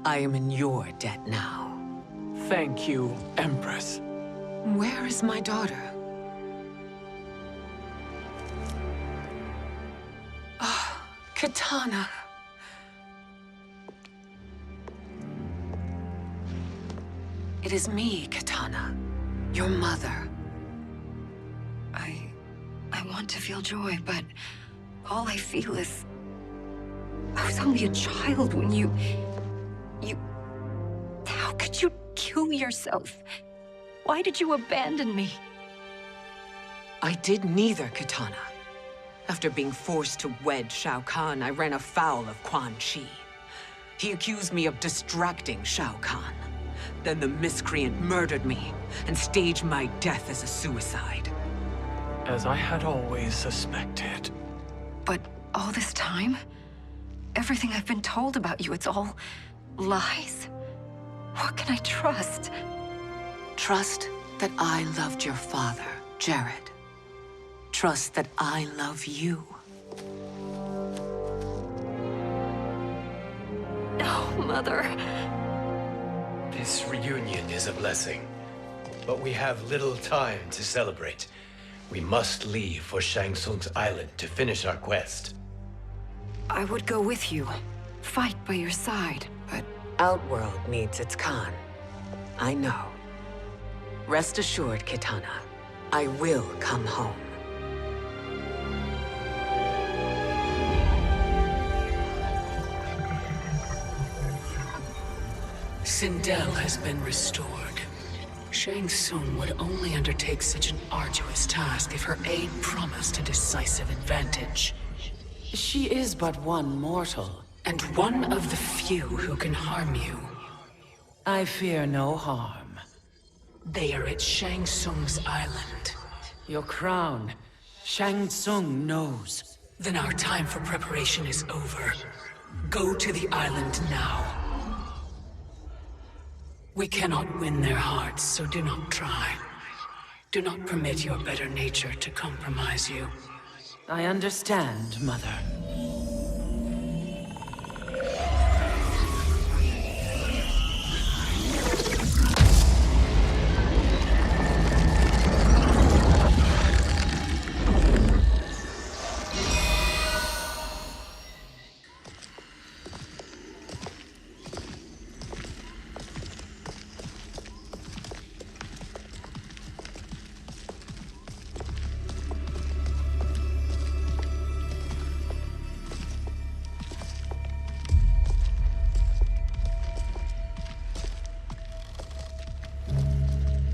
I am in your debt now. Thank you, Empress. Where is my daughter? Ah, Katana. It is me, Katana. Your mother. I want to feel joy, but all I feel is... I was only a child when you... How could you kill yourself? Why did you abandon me? I did neither, Katana. After being forced to wed Shao Kahn, I ran afoul of Quan Chi. He accused me of distracting Shao Kahn. Then the miscreant murdered me and staged my death as a suicide. As I had always suspected. But all this time? Everything I've been told about you, it's all lies? What can I trust? Trust that I loved your father, Jared. Trust that I love you. No, Mother. This reunion is a blessing, but we have little time to celebrate. We must leave for Shang Tsung's island to finish our quest. I would go with you, fight by your side, but... Outworld needs its Khan. I know. Rest assured, Kitana. I will come home. Sindel has been restored. Shang Tsung would only undertake such an arduous task if her aid promised a decisive advantage. She is but one mortal, and one of the few who can harm you. I fear no harm. They are at Shang Tsung's island. Your crown, Shang Tsung knows. Then our time for preparation is over. Go to the island now. We cannot win their hearts, so do not try. Do not permit your better nature to compromise you. I understand, Mother.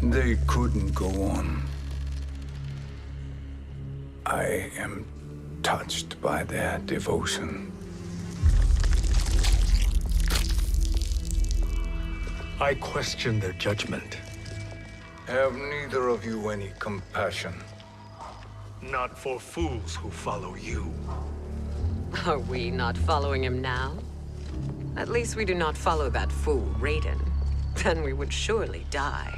They couldn't go on. I am touched by their devotion. I question their judgment. Have neither of you any compassion? Not for fools who follow you. Are we not following him now? At least we do not follow that fool, Raiden. Then we would surely die.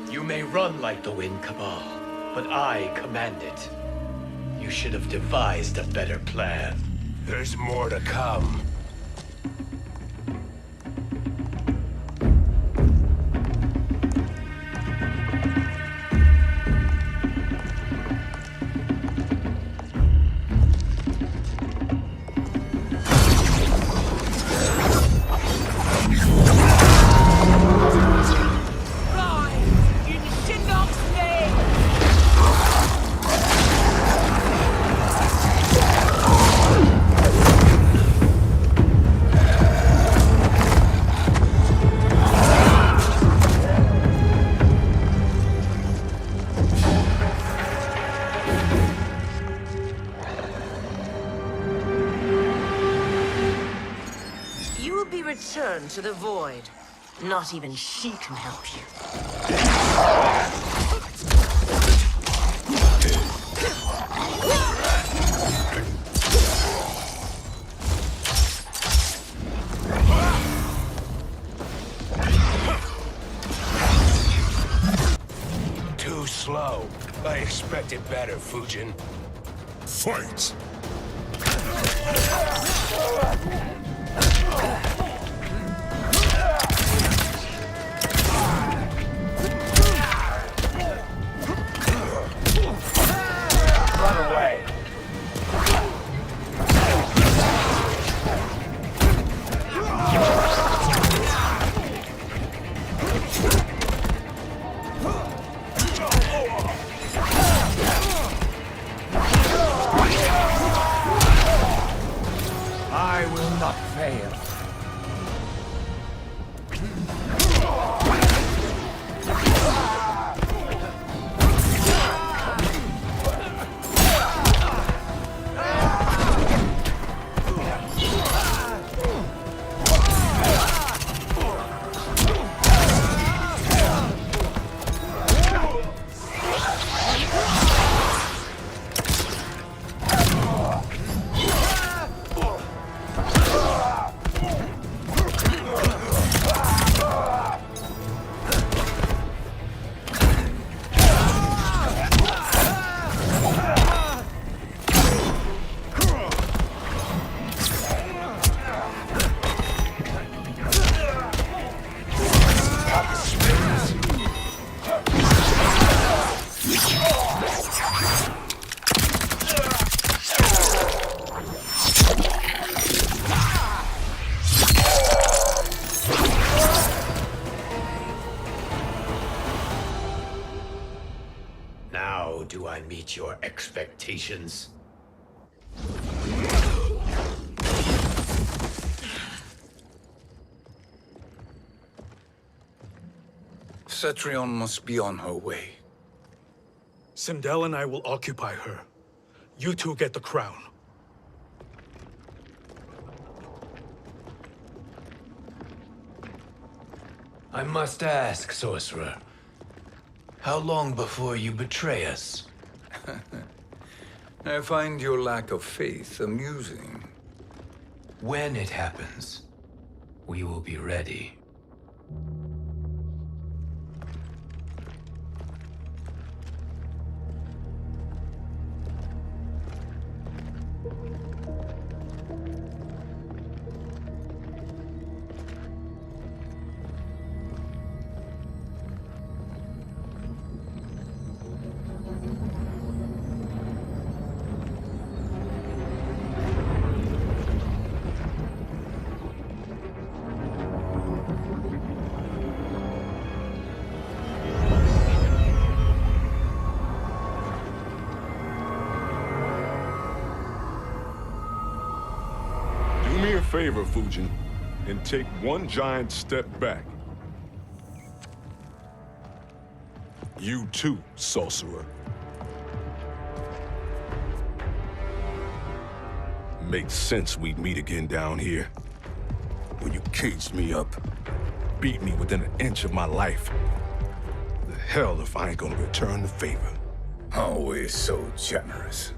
You may run like the wind, Cabal, but I command it. You should have devised a better plan. There's more to come. Return to the void. Not even she can help you. Too slow. I expected better, Fujin. Fight! Run away. I will not fail. Now do I meet your expectations? Cetrion must be on her way. Sindel and I will occupy her. You two get the crown. I must ask, sorcerer. How long before you betray us? I find your lack of faith amusing. When it happens, we will be ready. favor, Fujin, and take one giant step back. You too, sorcerer. Makes sense we'd meet again down here. When you caged me up, beat me within an inch of my life. The hell if I ain't gonna return the favor. Always so generous.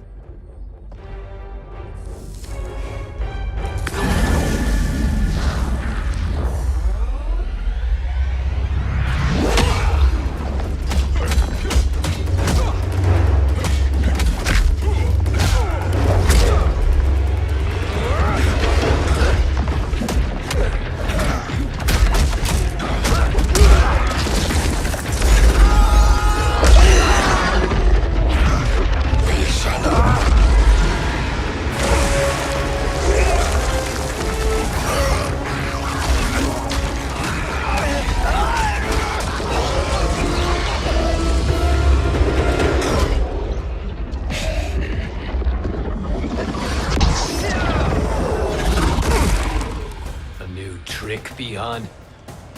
Beyond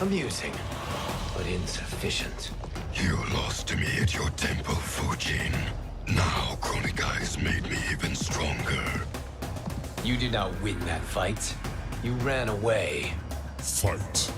amusing, but insufficient. You lost to me at your temple, Fujin. Now Kronika has made me even stronger. You did not win that fight. You ran away. Fight.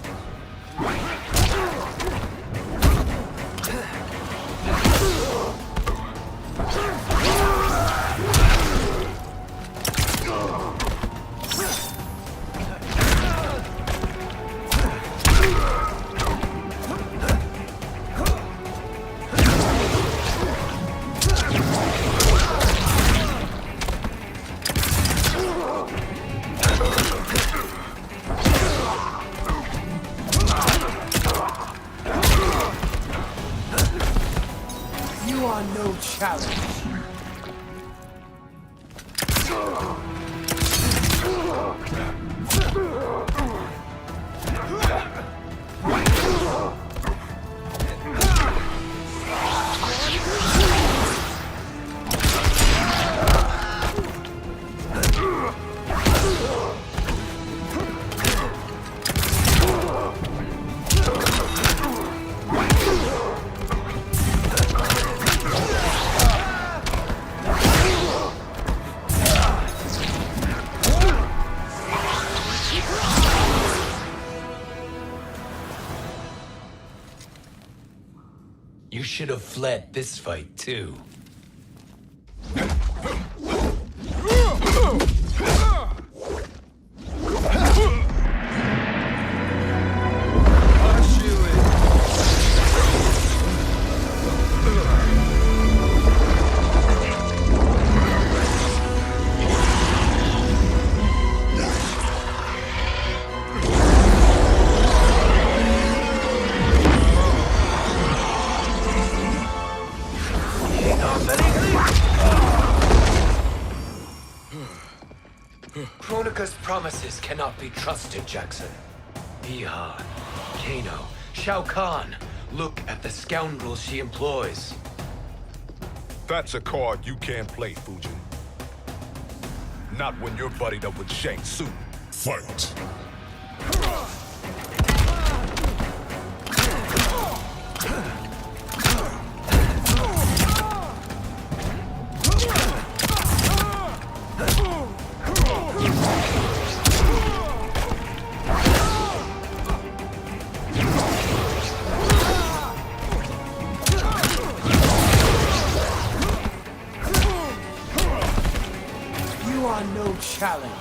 You are no challenge. You should have fled this fight, too. Kronika's promises cannot be trusted, Jackson. Bihan, Kano, Shao Kahn. Look at the scoundrels she employs. That's a card you can't play, Fujin. Not when you're buddied up with Shang Tsung. Fight. You are no challenge.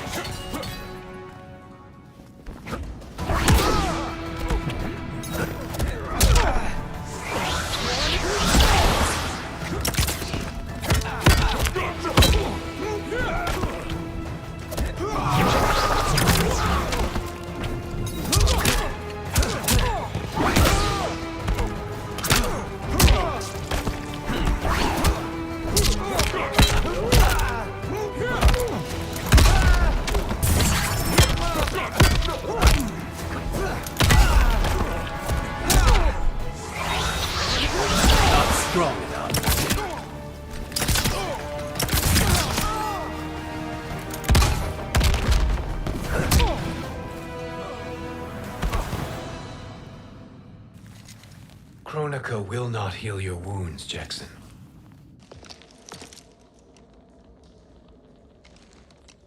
Kronika will not heal your wounds, Jackson.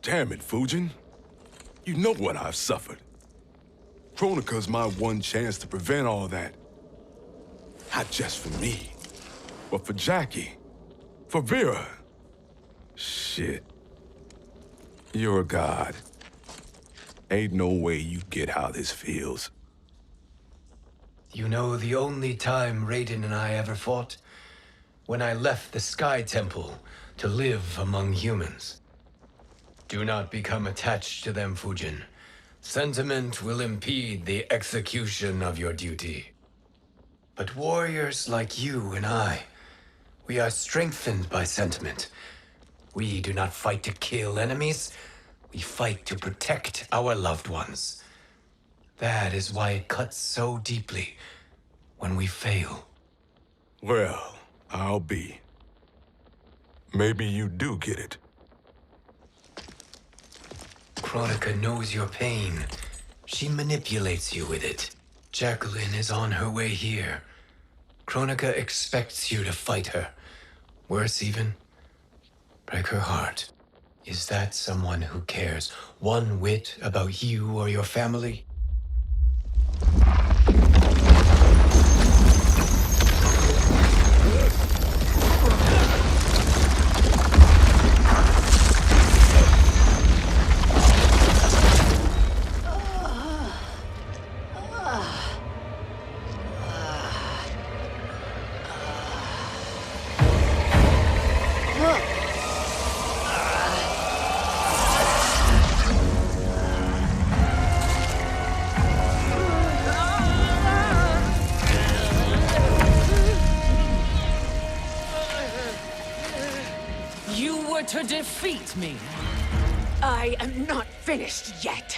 Damn it, Fujin. You know what I've suffered. Kronika's my one chance to prevent all that. Not just for me, but for Jackie, for Vera. Shit. You're a god. Ain't no way you get how this feels. You know, the only time Raiden and I ever fought? When I left the Sky Temple to live among humans. Do not become attached to them, Fujin. Sentiment will impede the execution of your duty. But warriors like you and I, we are strengthened by sentiment. We do not fight to kill enemies. We fight to protect our loved ones. That is why it cuts so deeply when we fail. Well, I'll be. Maybe you do get it. Kronika knows your pain. She manipulates you with it. Jacqueline is on her way here. Kronika expects you to fight her. Worse even, break her heart. Is that someone who cares one whit about you or your family? To defeat me. I am not finished yet.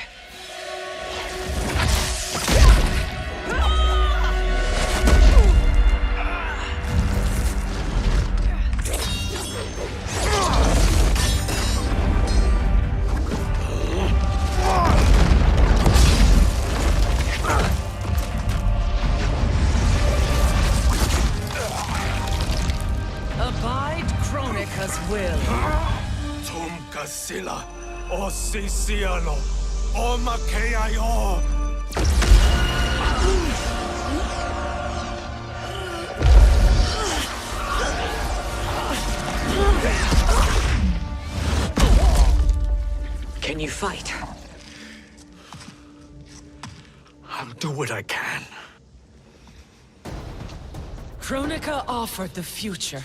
Abide Kronika's will. Sila, o Siciano, o Makeayo. Can you fight? I'll do what I can. Kronika offered the future,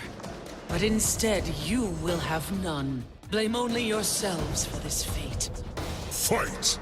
but instead you will have none. Blame only yourselves for this fate. Fight!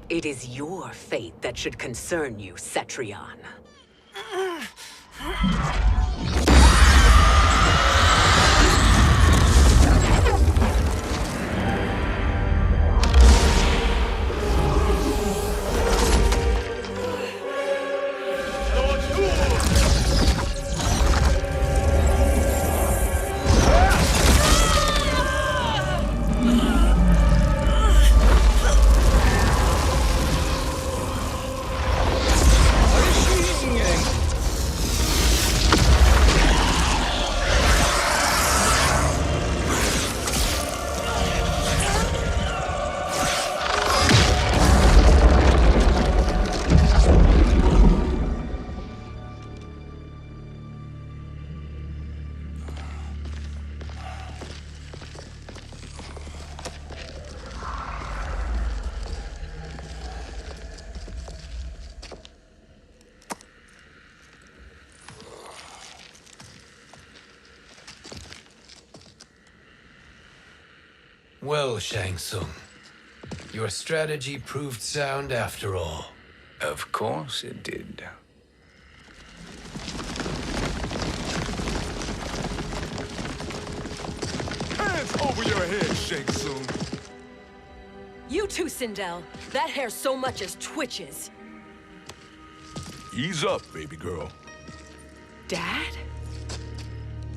It is your fate that should concern you, Cetrion. Well, Shang Tsung, your strategy proved sound after all. Of course it did. Hands over your head, Shang Tsung. You too, Sindel. That hair so much as twitches. Ease up, baby girl. Dad?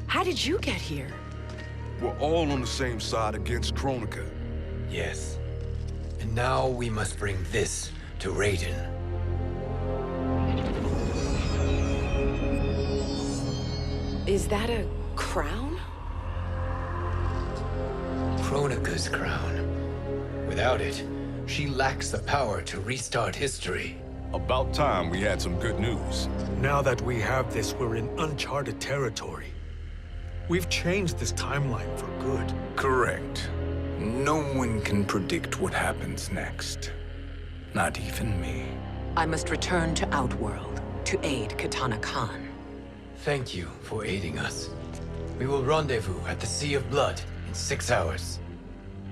How did you get here? We're all on the same side against Kronika. Yes. And now we must bring this to Raiden. Is that a crown? Kronika's crown. Without it, she lacks the power to restart history. About time we had some good news. Now that we have this, we're in uncharted territory. We've changed this timeline for good. Correct. No one can predict what happens next. Not even me. I must return to Outworld to aid Katana Khan. Thank you for aiding us. We will rendezvous at the Sea of Blood in 6 hours.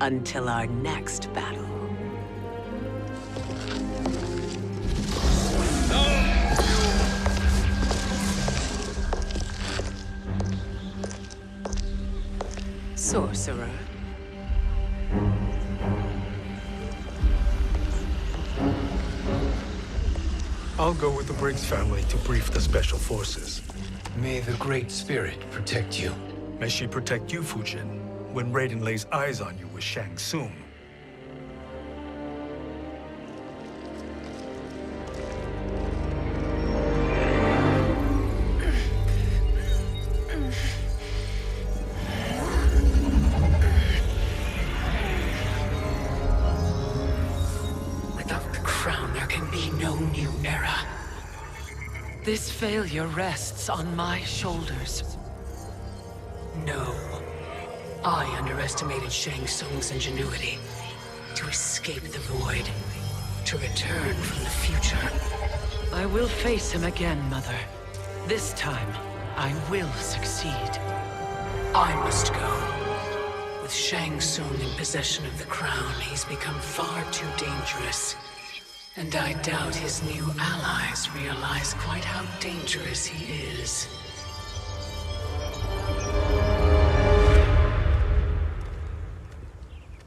Until our next battle. Sorcerer. I'll go with the Briggs family to brief the Special Forces. May the Great Spirit protect you. May she protect you, Fujin, when Raiden lays eyes on you with Shang Tsung. Without the crown, there can be no new era. This failure rests on my shoulders. No. I underestimated Shang Tsung's ingenuity. To escape the void. To return from the future. I will face him again, Mother. This time, I will succeed. I must go. With Shang Tsung in possession of the crown, he's become far too dangerous. And I doubt his new allies realize quite how dangerous he is.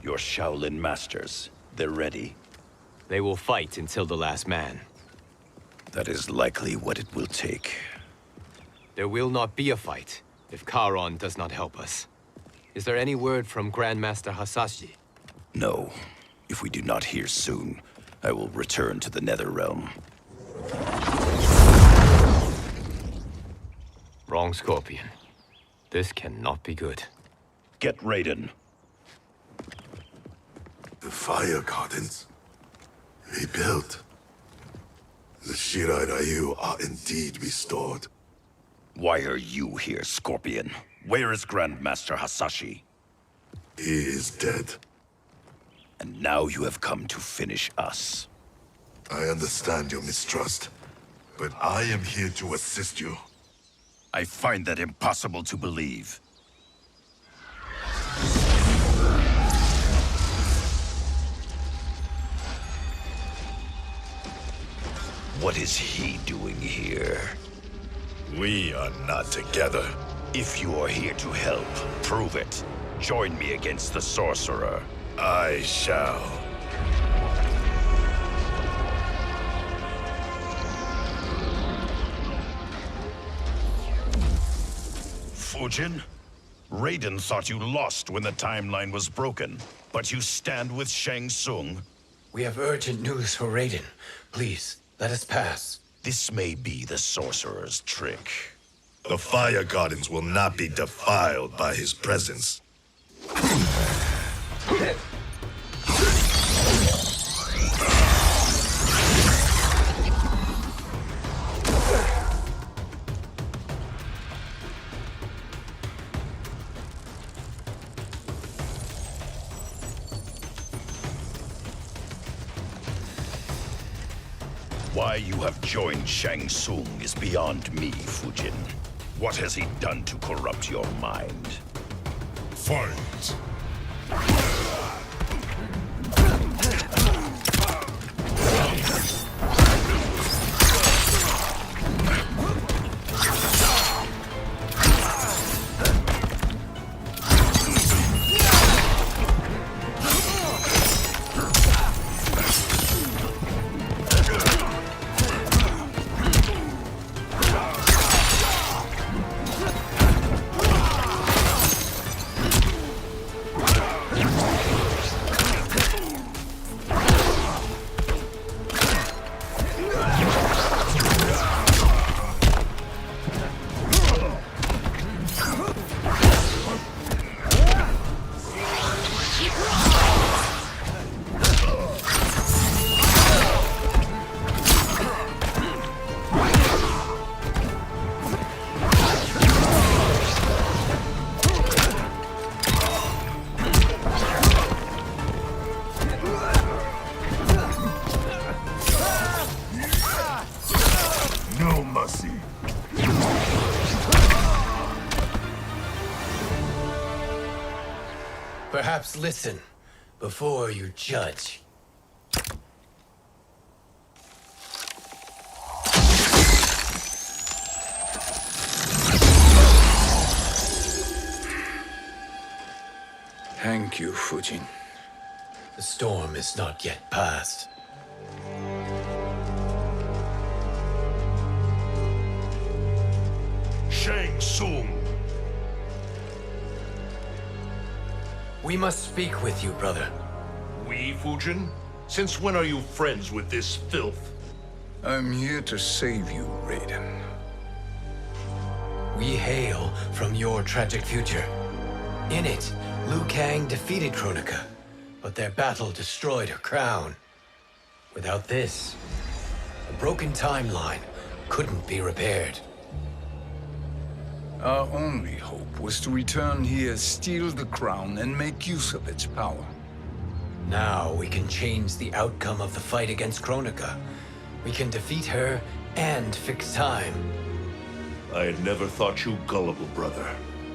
Your Shaolin masters, they're ready. They will fight until the last man. That is likely what it will take. There will not be a fight if Charon does not help us. Is there any word from Grandmaster Hasashi? No. If we do not hear soon, I will return to the Netherrealm. Wrong, Scorpion. This cannot be good. Get Raiden. The fire gardens rebuilt. The Shirai Ryu are indeed restored. Why are you here, Scorpion? Where is Grandmaster Hasashi? He is dead. And now you have come to finish us. I understand your mistrust, but I am here to assist you. I find that impossible to believe. What is he doing here? We are not together. If you are here to help, prove it. Join me against the Sorcerer. I shall. Fujin? Raiden thought you lost when the timeline was broken, but you stand with Shang Tsung. We have urgent news for Raiden. Please, let us pass. This may be the Sorcerer's trick. The Fire Gardens will not be defiled by his presence. Why you have joined Shang Tsung is beyond me, Fujin. What has he done to corrupt your mind? Fight! Perhaps listen before you judge. Thank you, Fujin. The storm is not yet past. Shang Tsung! We must speak with you, brother. We, Fujin? Since when are you friends with this filth? I'm here to save you, Raiden. We hail from your tragic future. In it, Liu Kang defeated Kronika, but their battle destroyed her crown. Without this, a broken timeline couldn't be repaired. Our only hope was to return here, steal the crown, and make use of its power. Now we can change the outcome of the fight against Kronika. We can defeat her and fix time. I had never thought you gullible, brother.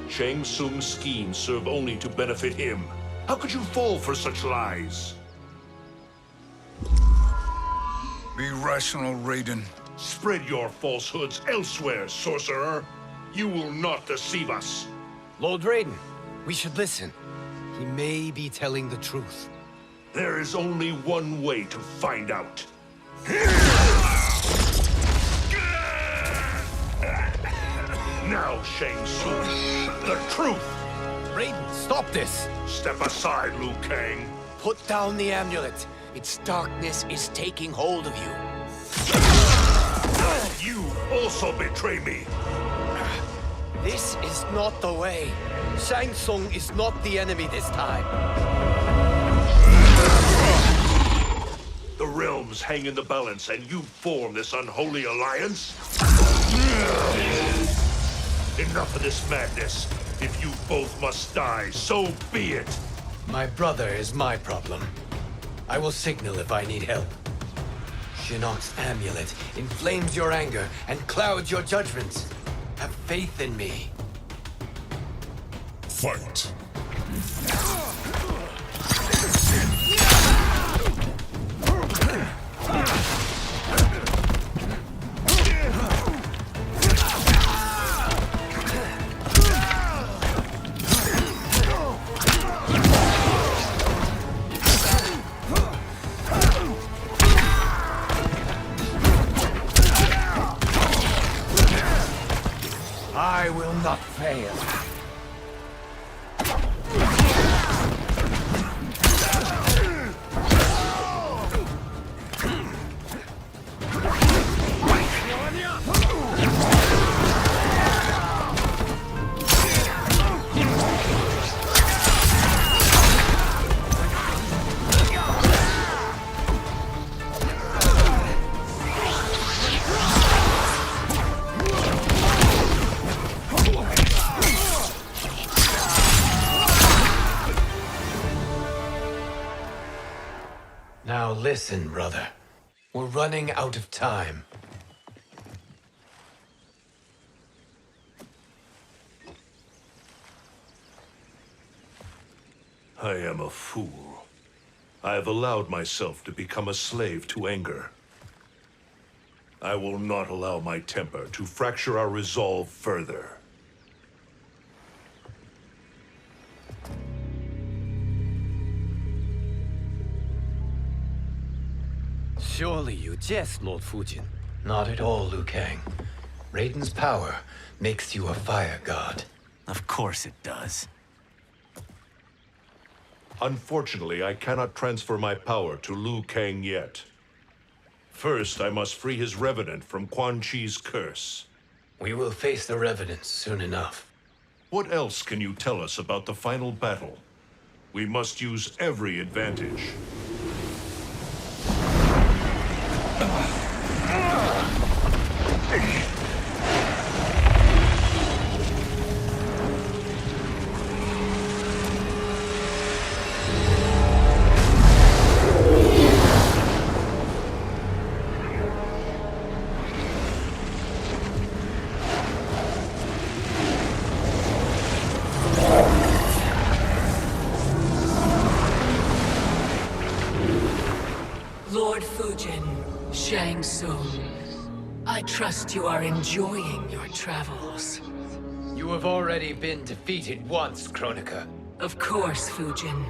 Shang Tsung's schemes serve only to benefit him. How could you fall for such lies? Be rational, Raiden. Spread your falsehoods elsewhere, sorcerer. You will not deceive us. Lord Raiden, we should listen. He may be telling the truth. There is only one way to find out. Now, Shang Tsung, the truth! Raiden, stop this! Step aside, Liu Kang. Put down the amulet. Its darkness is taking hold of you. You also betray me. This is not the way. Shang Tsung is not the enemy this time. The realms hang in the balance, and you form this unholy alliance? Enough of this madness. If you both must die, so be it. My brother is my problem. I will signal if I need help. Shinnok's amulet inflames your anger and clouds your judgments. Have faith in me. Fight. I will not fail. Now listen, brother. We're running out of time. I am a fool. I have allowed myself to become a slave to anger. I will not allow my temper to fracture our resolve further. Surely you jest, Lord Fujin. Not at all, Liu Kang. Raiden's power makes you a fire god. Of course it does. Unfortunately, I cannot transfer my power to Liu Kang yet. First, I must free his Revenant from Quan Chi's curse. We will face the Revenants soon enough. What else can you tell us about the final battle? We must use every advantage. Shang Tsung, I trust you are enjoying your travels. You have already been defeated once, Kronika. Of course, Fujin.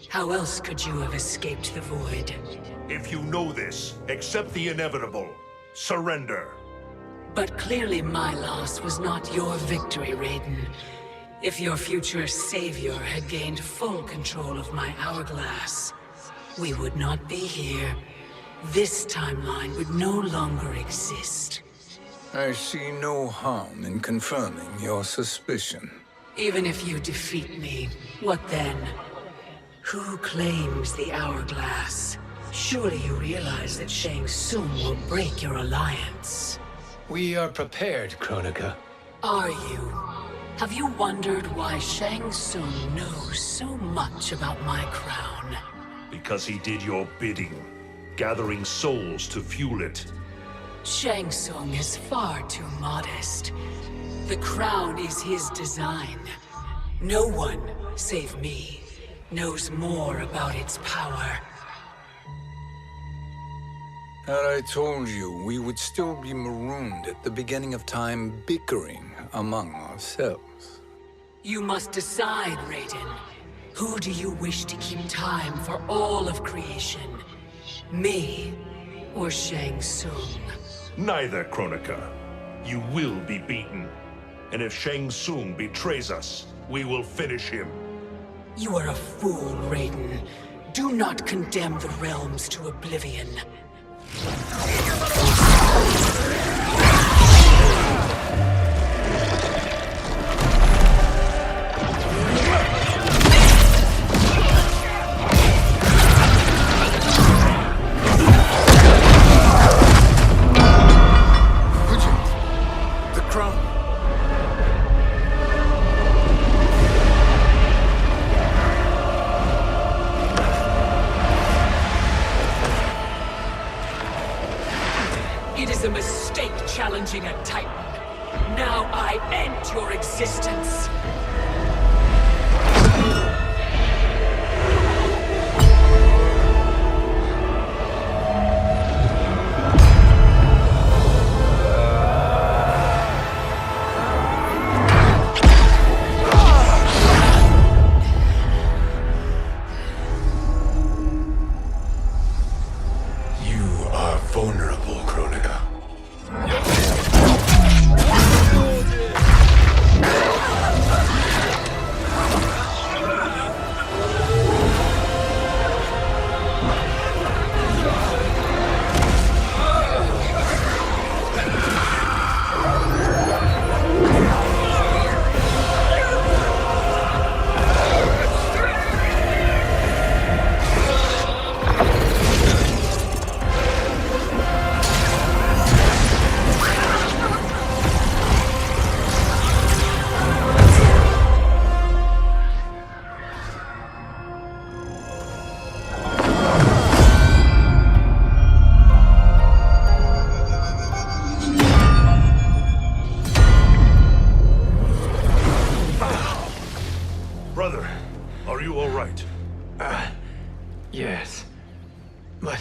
How else could you have escaped the void? If you know this, accept the inevitable. Surrender. But clearly my loss was not your victory, Raiden. If your future savior had gained full control of my hourglass, we would not be here. This timeline would no longer exist. I see no harm in confirming your suspicion. Even if you defeat me, what then? Who claims the hourglass? Surely you realize that Shang Tsung will break your alliance. We are prepared, Kronika. Are you? Have you wondered why Shang Tsung knows so much about my crown? Because he did your bidding, gathering souls to fuel it. Shang Tsung is far too modest. The crown is his design. No one, save me, knows more about its power. Had I told you, we would still be marooned at the beginning of time, bickering among ourselves. You must decide, Raiden. Who do you wish to keep time for all of creation? Me or Shang Tsung? Neither, Kronika. You will be beaten. And if Shang Tsung betrays us, we will finish him. You are a fool, Raiden. Do not condemn the realms to oblivion. The crown. It is a mistake challenging a Titan. Now I end your existence. You are vulnerable, Kronika. Brother, are you all right? Yes. But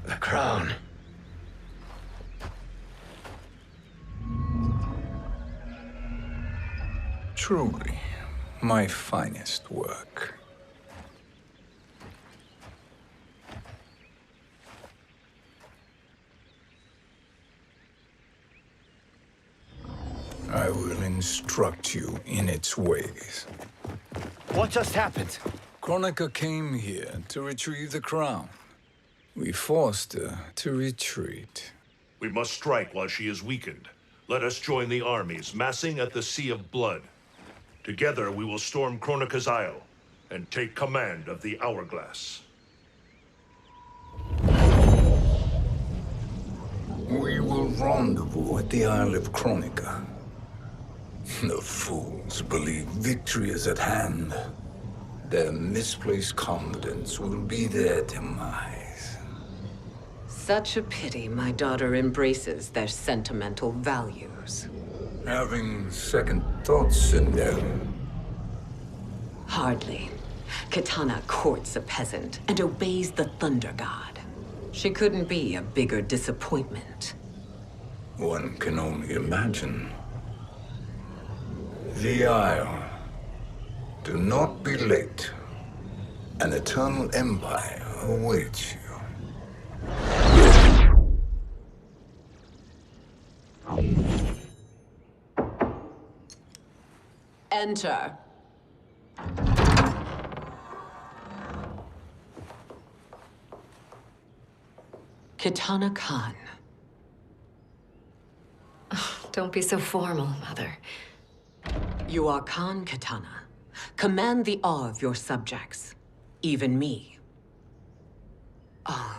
the crown. Truly, my finest work. I will instruct you in its ways. What just happened? Kronika came here to retrieve the crown. We forced her to retreat. We must strike while she is weakened. Let us join the armies, massing at the Sea of Blood. Together we will storm Kronika's Isle and take command of the Hourglass. We will rendezvous at the Isle of Kronika. The fools believe victory is at hand. Their misplaced confidence will be their demise. Such a pity my daughter embraces their sentimental values. Having second thoughts, Sindel. Hardly. Kitana courts a peasant and obeys the Thunder God. She couldn't be a bigger disappointment. One can only imagine. The Isle. Do not be late. An eternal empire awaits you. Enter. Kitana Khan. Don't be so formal, Mother. You are Khan Kitana. Command the awe of your subjects. Even me. Oh,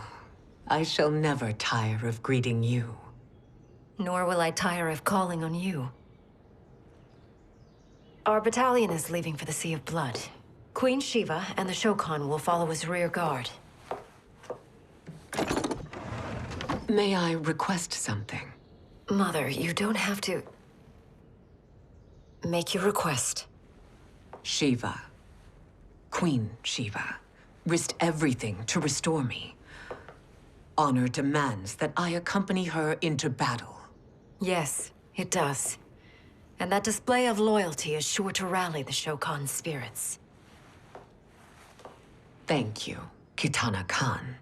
I shall never tire of greeting you. Nor will I tire of calling on you. Our battalion is leaving for the Sea of Blood. Queen Shiva and the Shokan will follow as rear guard. May I request something? Mother, you don't have to... Make your request. Shiva. Queen Shiva. Risked everything to restore me. Honor demands that I accompany her into battle. Yes, it does. And that display of loyalty is sure to rally the Shokan's spirits. Thank you, Kitana Khan.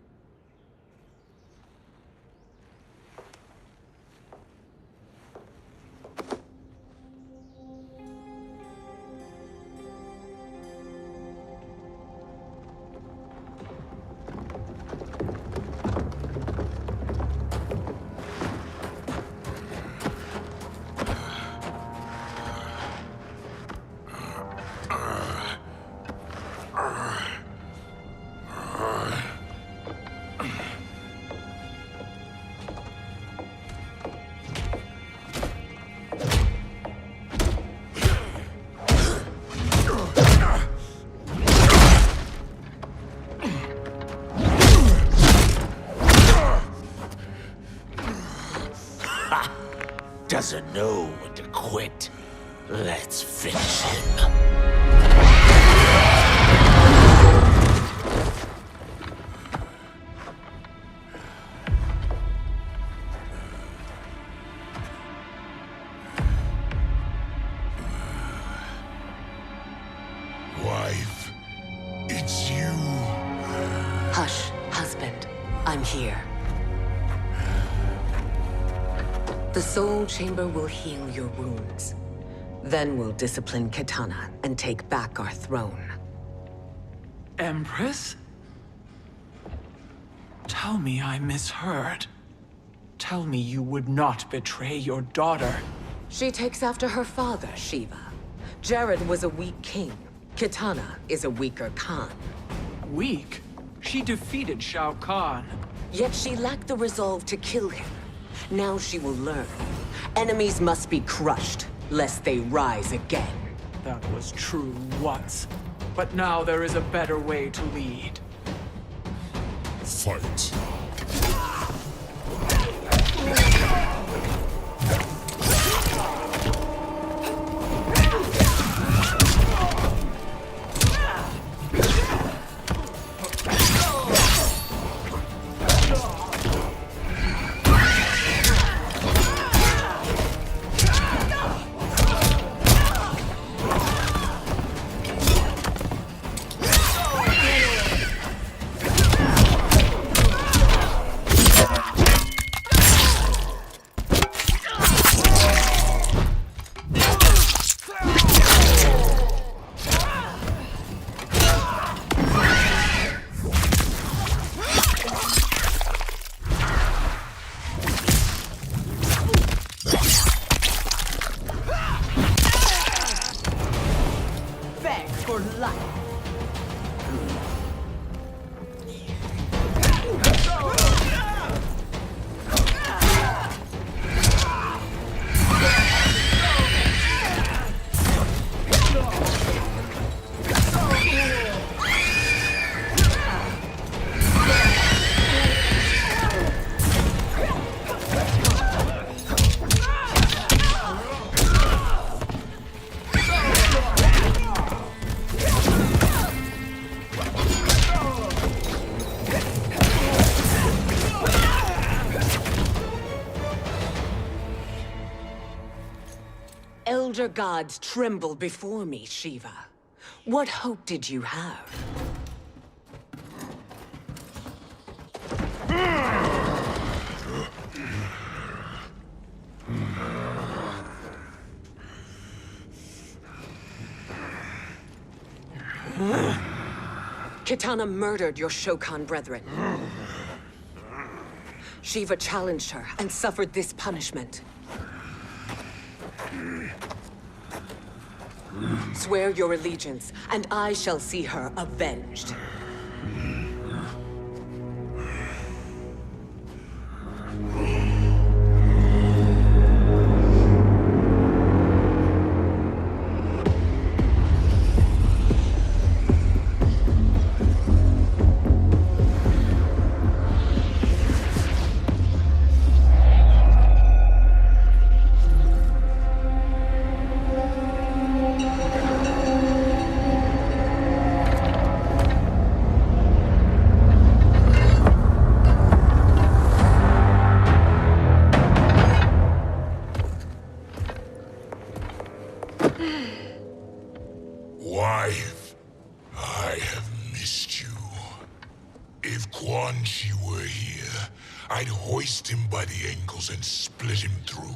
Doesn't know when to quit. Let's finish him. Wife, it's you. Hush, husband. I'm here. The Soul Chamber will heal your wounds. Then we'll discipline Kitana and take back our throne. Empress? Tell me I misheard. Tell me you would not betray your daughter. She takes after her father, Shiva. Jared was a weak king. Kitana is a weaker Khan. Weak? She defeated Shao Kahn. Yet she lacked the resolve to kill him. Now she will learn. Enemies must be crushed, lest they rise again. That was true once. But now there is a better way to lead. Fight. elder gods tremble before me, Shiva. What hope did you have? Kitana murdered your Shokan brethren. Shiva challenged her and suffered this punishment. Swear your allegiance, and I shall see her avenged. Wife, I have missed you. If Quan Chi were here, I'd hoist him by the ankles and split him through.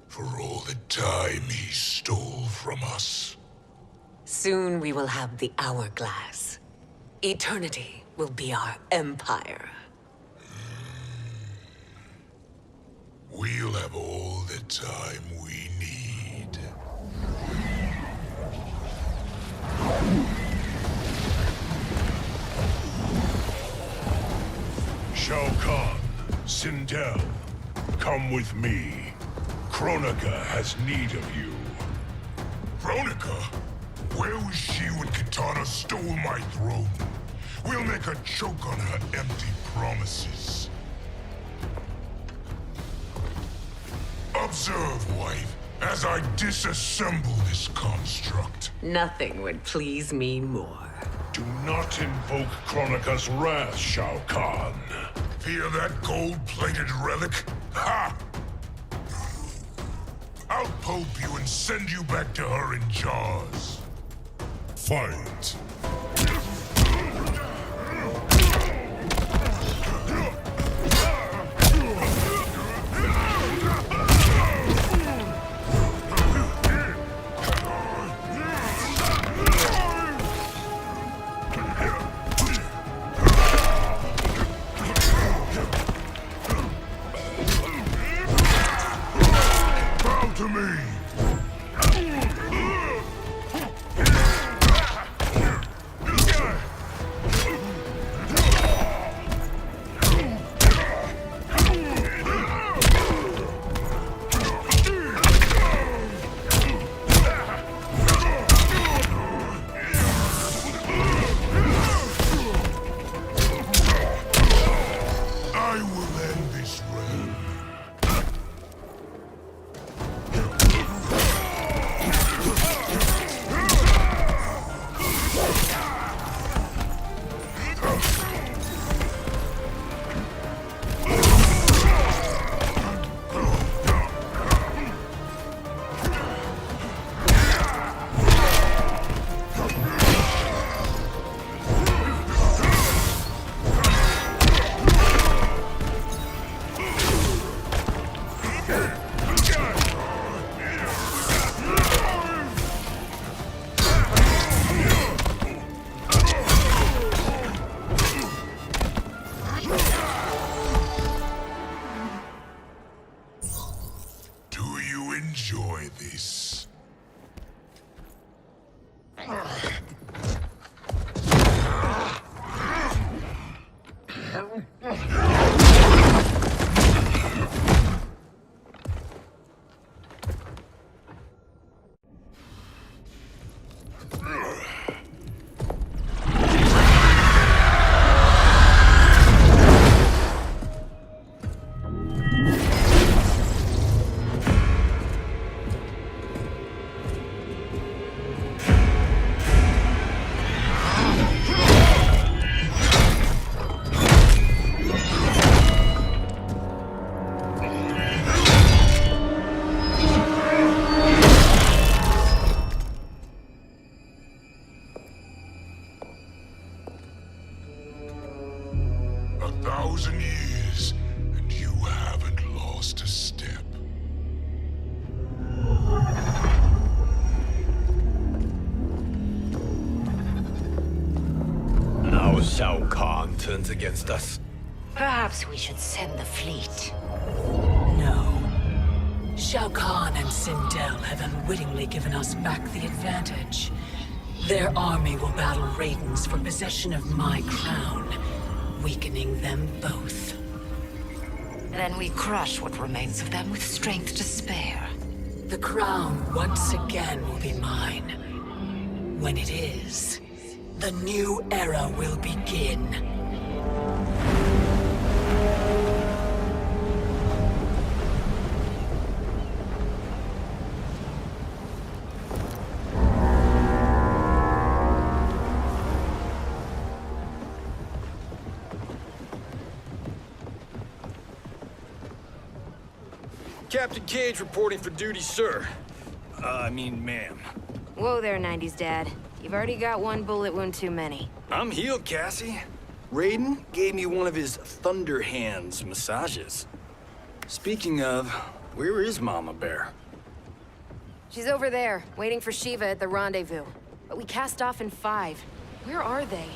For all the time he stole from us. Soon we will have the hourglass. Eternity will be our empire. We'll have all the time we need. Shao Kahn, Sindel, come with me. Kronika has need of you. Kronika? Where was she when Kitana stole my throne? We'll make her choke on her empty promises. Observe, wife, as I disassemble this construct. Nothing would please me more. Do not invoke Kronika's wrath, Shao Kahn. Fear that gold-plated relic? Ha! I'll pulp you and send you back to her in jars. Fight. Bow to me. I will end this realm. Do you enjoy this? 1,000 years, and you haven't lost a step. Now Shao Kahn turns against us. Perhaps we should send the fleet. No. Shao Kahn and Sindel have unwittingly given us back the advantage. Their army will battle Raidens for possession of my crown, weakening them both. Then we crush what remains of them with strength to spare. The crown once again will be mine. When it is, the new era will begin. Captain Cage reporting for duty, sir. I mean, ma'am. Whoa there, 90s dad. You've already got one bullet wound too many. I'm healed, Cassie. Raiden gave me one of his Thunder Hands massages. Speaking of, where is Mama Bear? She's over there, waiting for Shiva at the rendezvous. But we cast off in 5. Where are they?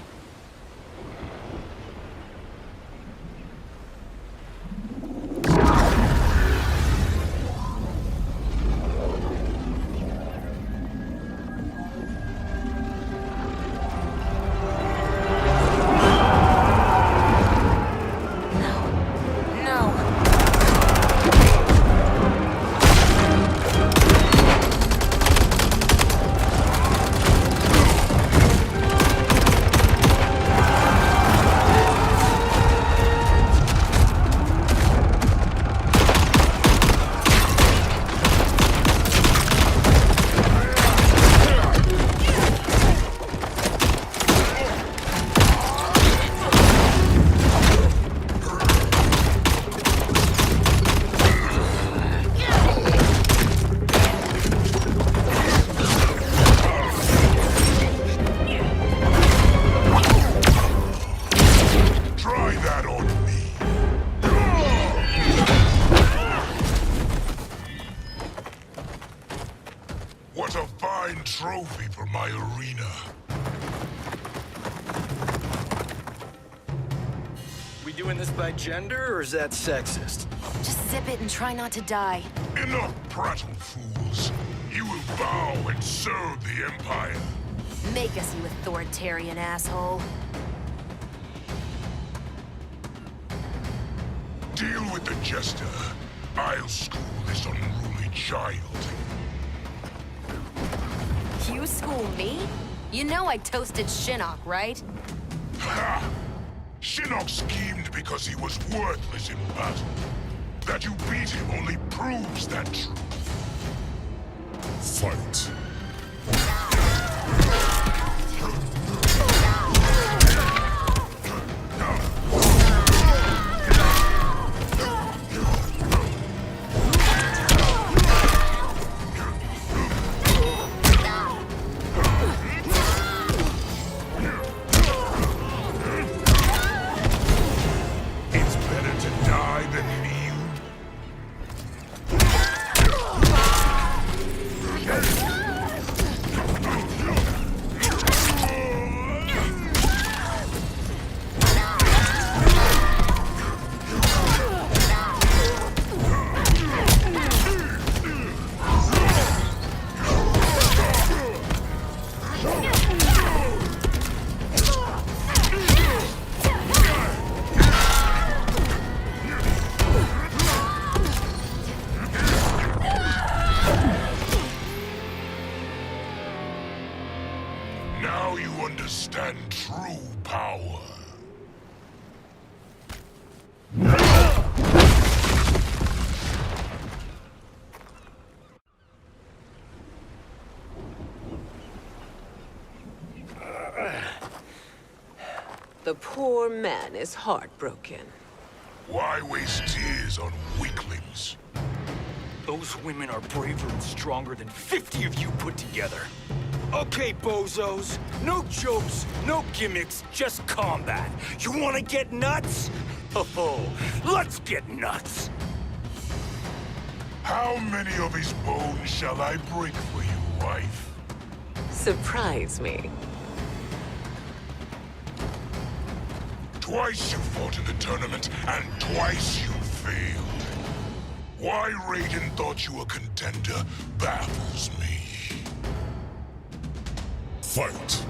What a fine trophy for my arena. We doing this by gender, or is that sexist? Just zip it and try not to die. Enough prattle, fools. You will bow and serve the Empire. Make us, you authoritarian asshole. Deal with the jester. I'll school this unruly child. You school me? You know I toasted Shinnok, right? Ha! Shinnok schemed because he was worthless in battle. That you beat him only proves that truth. Fight. Now you understand true power. The poor man is heartbroken. Why waste tears on weaklings? Those women are braver and stronger than 50 of you put together. Okay, bozos. No jokes, no gimmicks, just combat. You wanna get nuts? Oh, let's get nuts! How many of his bones shall I break for you, wife? Surprise me. Twice you fought in the tournament, and twice you failed. Why Raiden thought you a contender baffles me. Fight!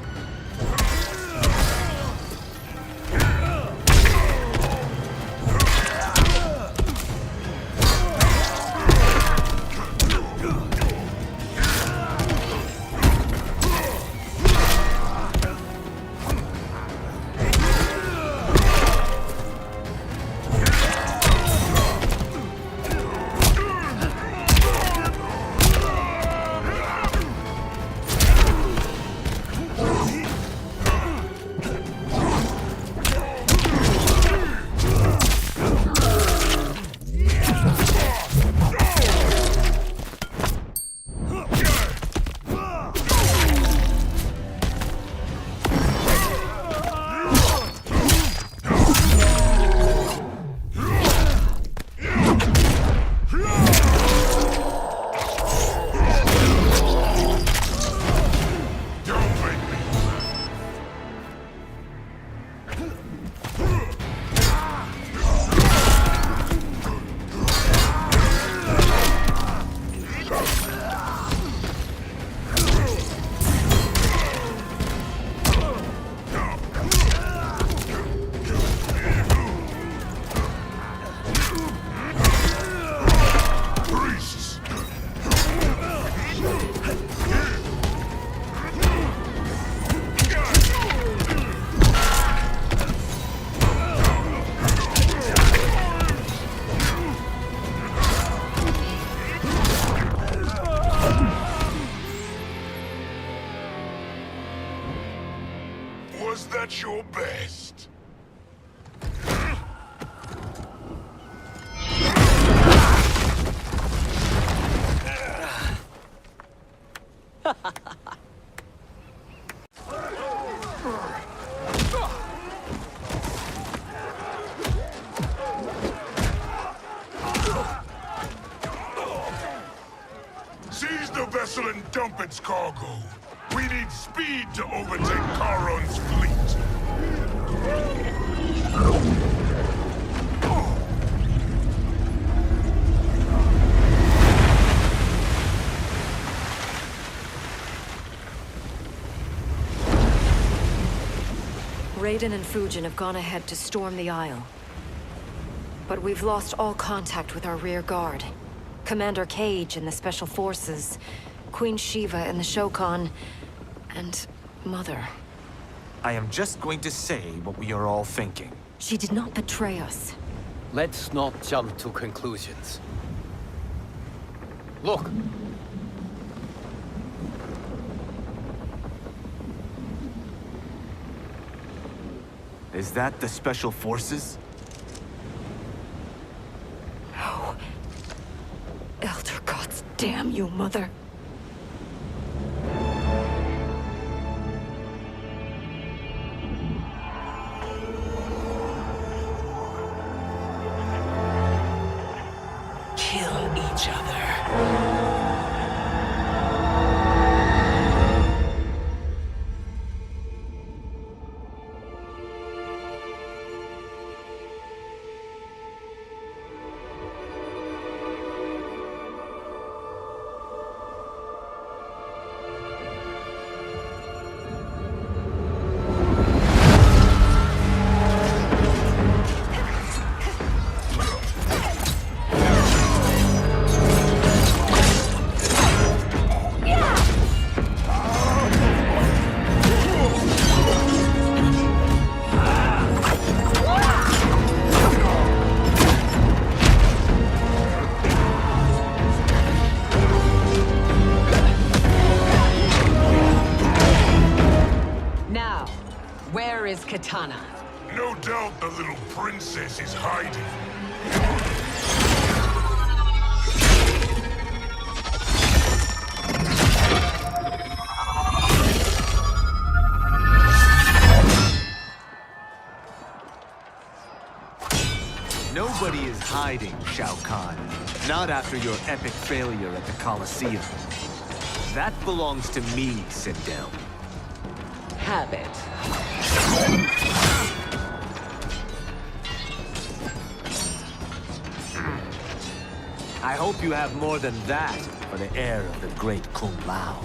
Was that your best? Seize the vessel and dump its cargo. We need speed to overtake Charon's fleet. Raiden and Fujin have gone ahead to storm the Isle. But we've lost all contact with our rear guard. Commander Cage and the Special Forces, Queen Shiva and the Shokan, and Mother. I am just going to say what we are all thinking. She did not betray us. Let's not jump to conclusions. Look! Is that the Special Forces? No. Elder gods damn you, Mother. Kill each other. Katana. No doubt the little princess is hiding. hiding, Shao Kahn. Not after your epic failure at the Colosseum. That belongs to me, Sindel. Have it. I hope you have more than that for the heir of the great Kung Lao.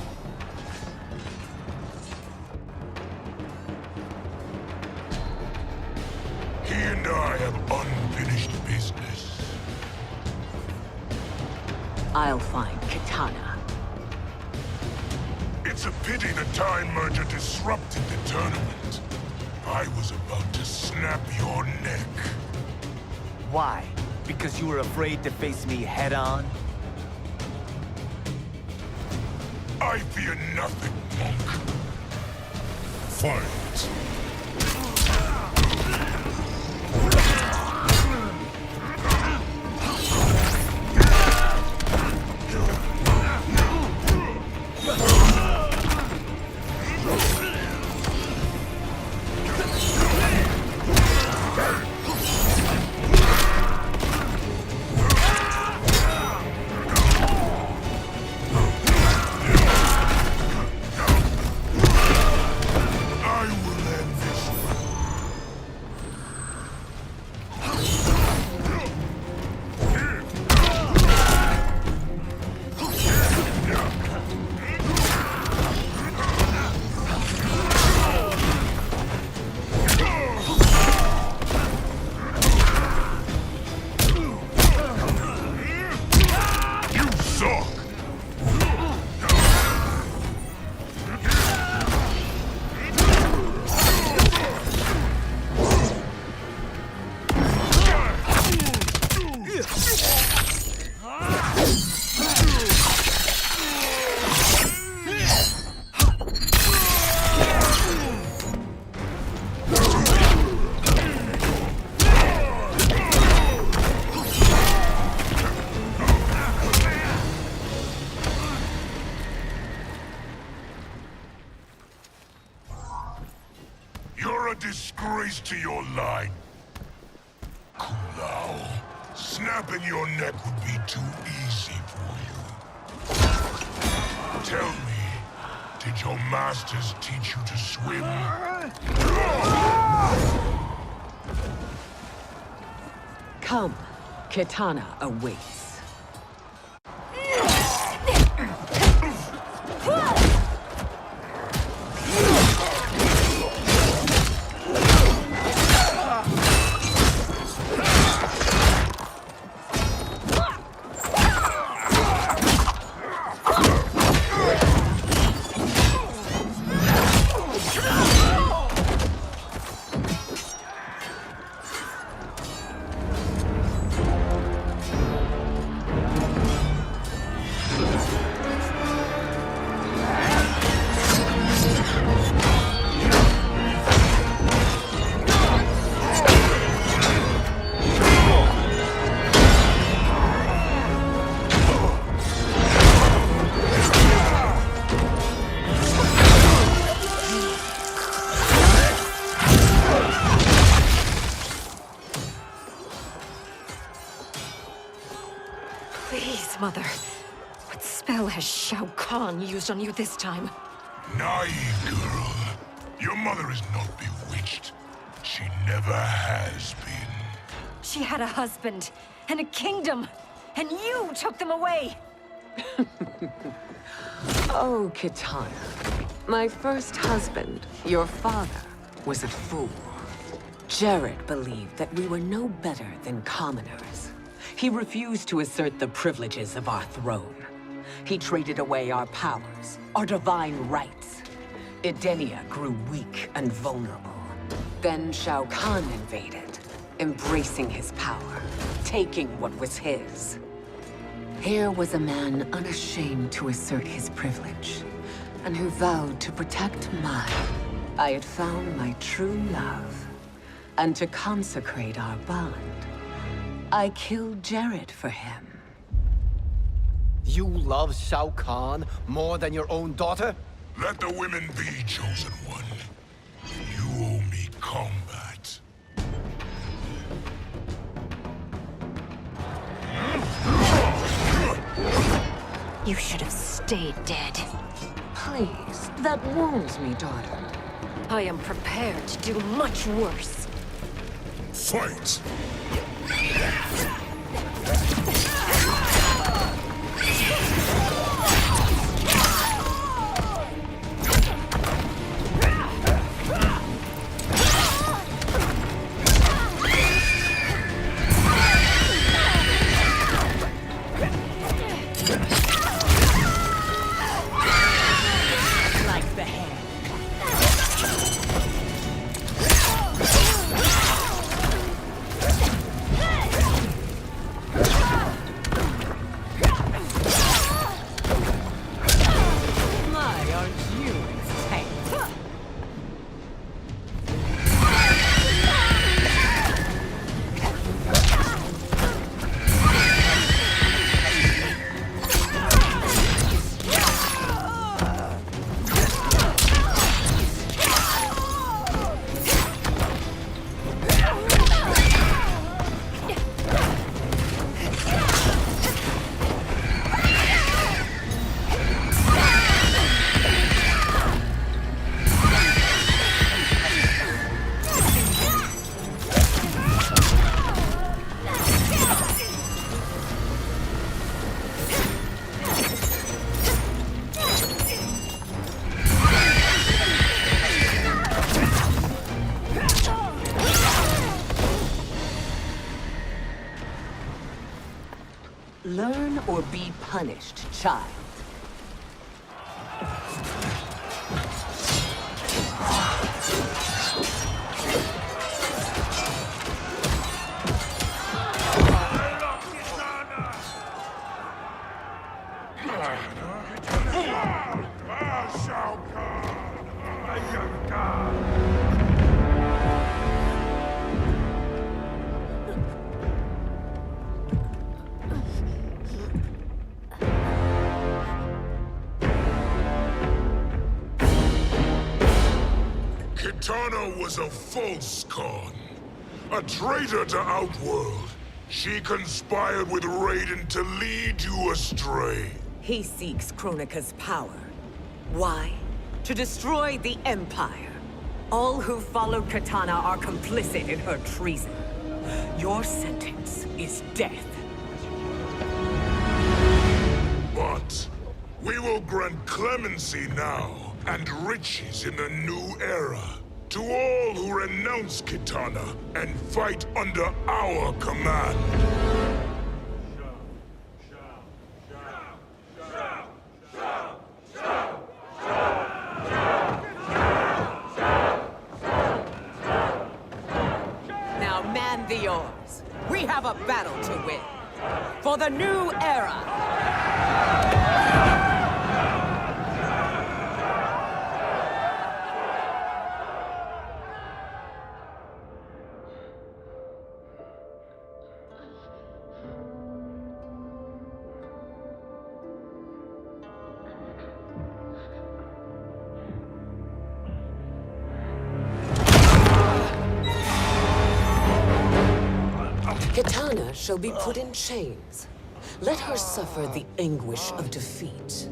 He and I have unfinished business. I'll find Kitana. It's a pity the Time Merger disrupted the tournament. I was about to snap your neck. Why? Because you were afraid to face me head-on? I fear nothing, monk. Fight. You're a disgrace to your line. Kung Lao, snapping your neck would be too easy for you. Tell me, did your masters teach you to swim? Come, Kitana awaits. Please, Mother. What spell has Shao Kahn used on you this time? Naive girl. Your mother is not bewitched. She never has been. She had a husband and a kingdom, and you took them away! Oh, Kitana. My first husband, your father, was a fool. Jared believed that we were no better than commoners. He refused to assert the privileges of our throne. He traded away our powers, our divine rights. Edenia grew weak and vulnerable. Then Shao Kahn invaded, embracing his power, taking what was his. Here was a man unashamed to assert his privilege, and who vowed to protect mine. I had found my true love, and to consecrate our bond, I killed Jared for him. You love Shao Kahn more than your own daughter? Let the women be, chosen one. You owe me combat. You should have stayed dead. Please, that wounds me, daughter. I am prepared to do much worse. Fight! Like the hand. My, aren't you intense? Learn or be punished, child. Kitana was a false Khan, a traitor to Outworld. She conspired with Raiden to lead you astray. He seeks Kronika's power. Why? To destroy the Empire. All who followed Kitana are complicit in her treason. Your sentence is death. But we will grant clemency now and riches in the new era to all who renounce Kitana and fight under our command. Now man the oars. We have a battle to win. For the new era. Kitana shall be put in chains. Let her suffer the anguish of defeat.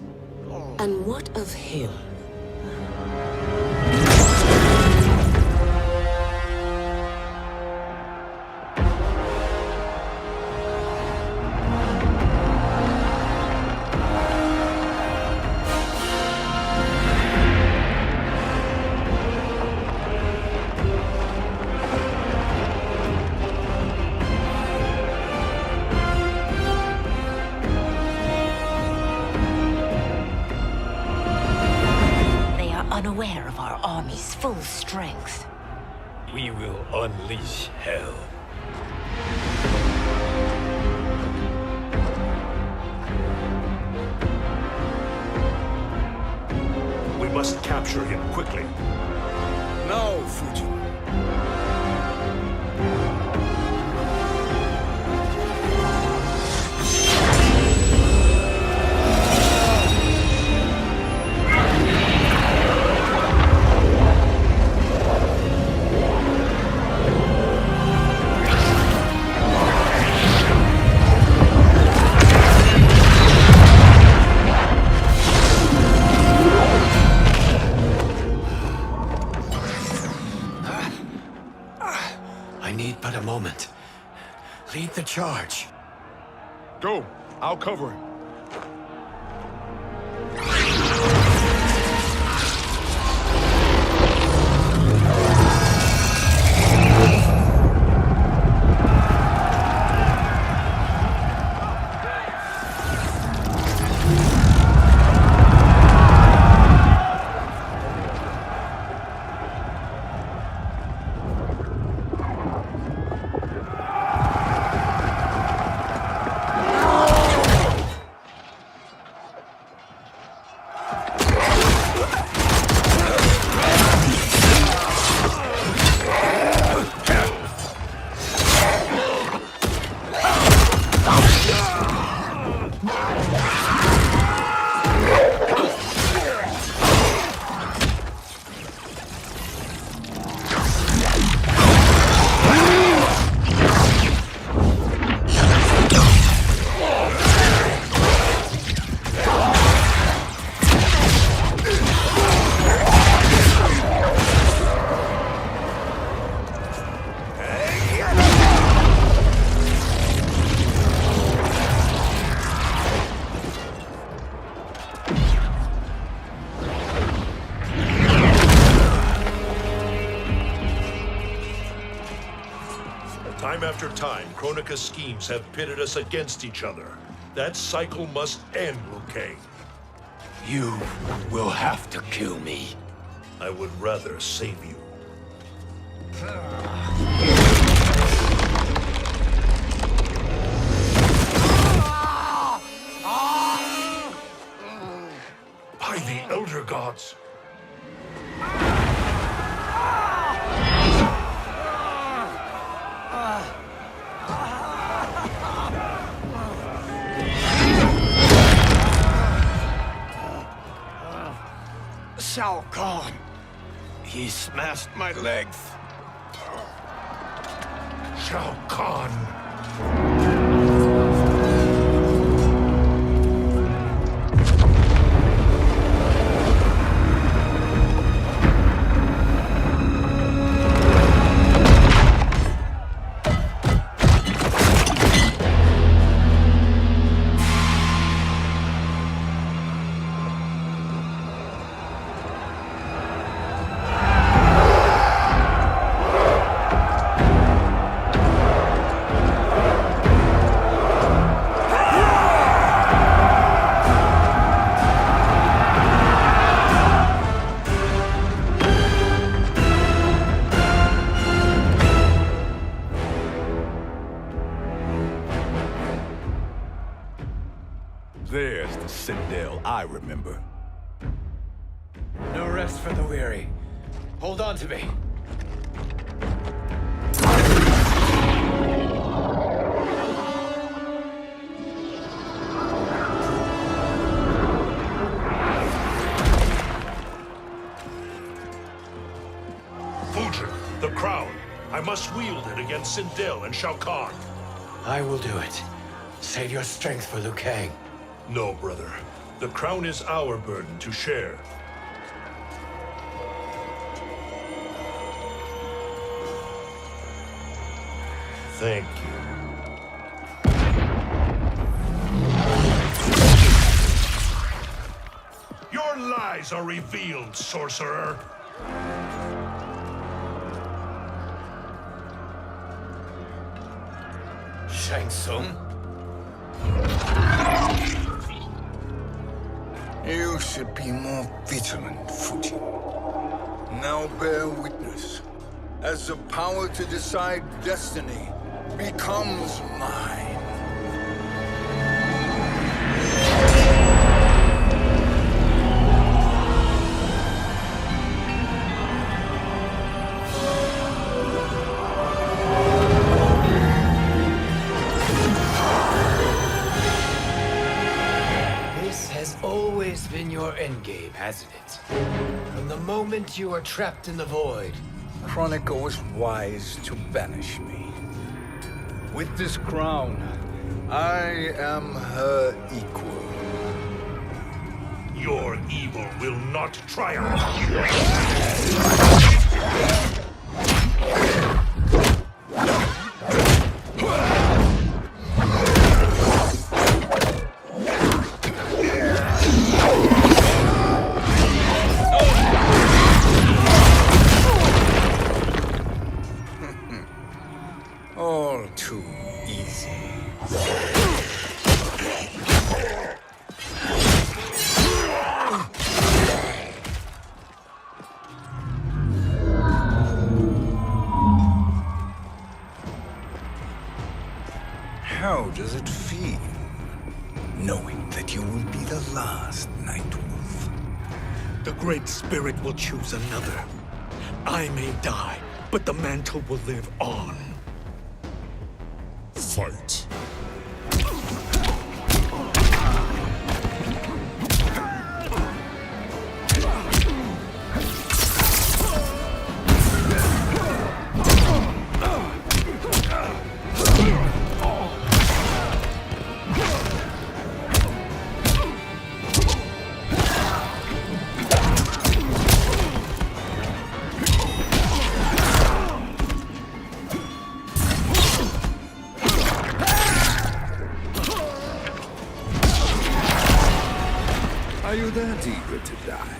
And what of him? Unaware of our army's full strength. We will unleash hell. We must capture him quickly. No, Fujin. moment. Lead the charge. Go. I'll cover him. Time after time, Kronika's schemes have pitted us against each other. That cycle must end, Liu Kang. You will have to kill me. I would rather save you. By the Elder Gods! Shao Kahn! He smashed my legs. Shao Kahn! There's the Citadel I remember. No rest for the weary. Hold on to me. Fujin, the crown. I must wield it against Sindel and Shao Kahn. I will do it. Save your strength for Liu Kang. No, brother. The crown is our burden to share. Thank you. Your lies are revealed, sorcerer. Shang Tsung? You should be more vigilant, Fujin. Now bear witness, as the power to decide destiny becomes mine. Always been your endgame, hasn't it? From the moment you were trapped in the void. Kronika was wise to banish me. With this crown, I am her equal. Your evil will not triumph. how does it feel, knowing that you will be the last Nightwolf? The Great Spirit will choose another. I may die, but the mantle will live on. Fight. Are you that eager to die?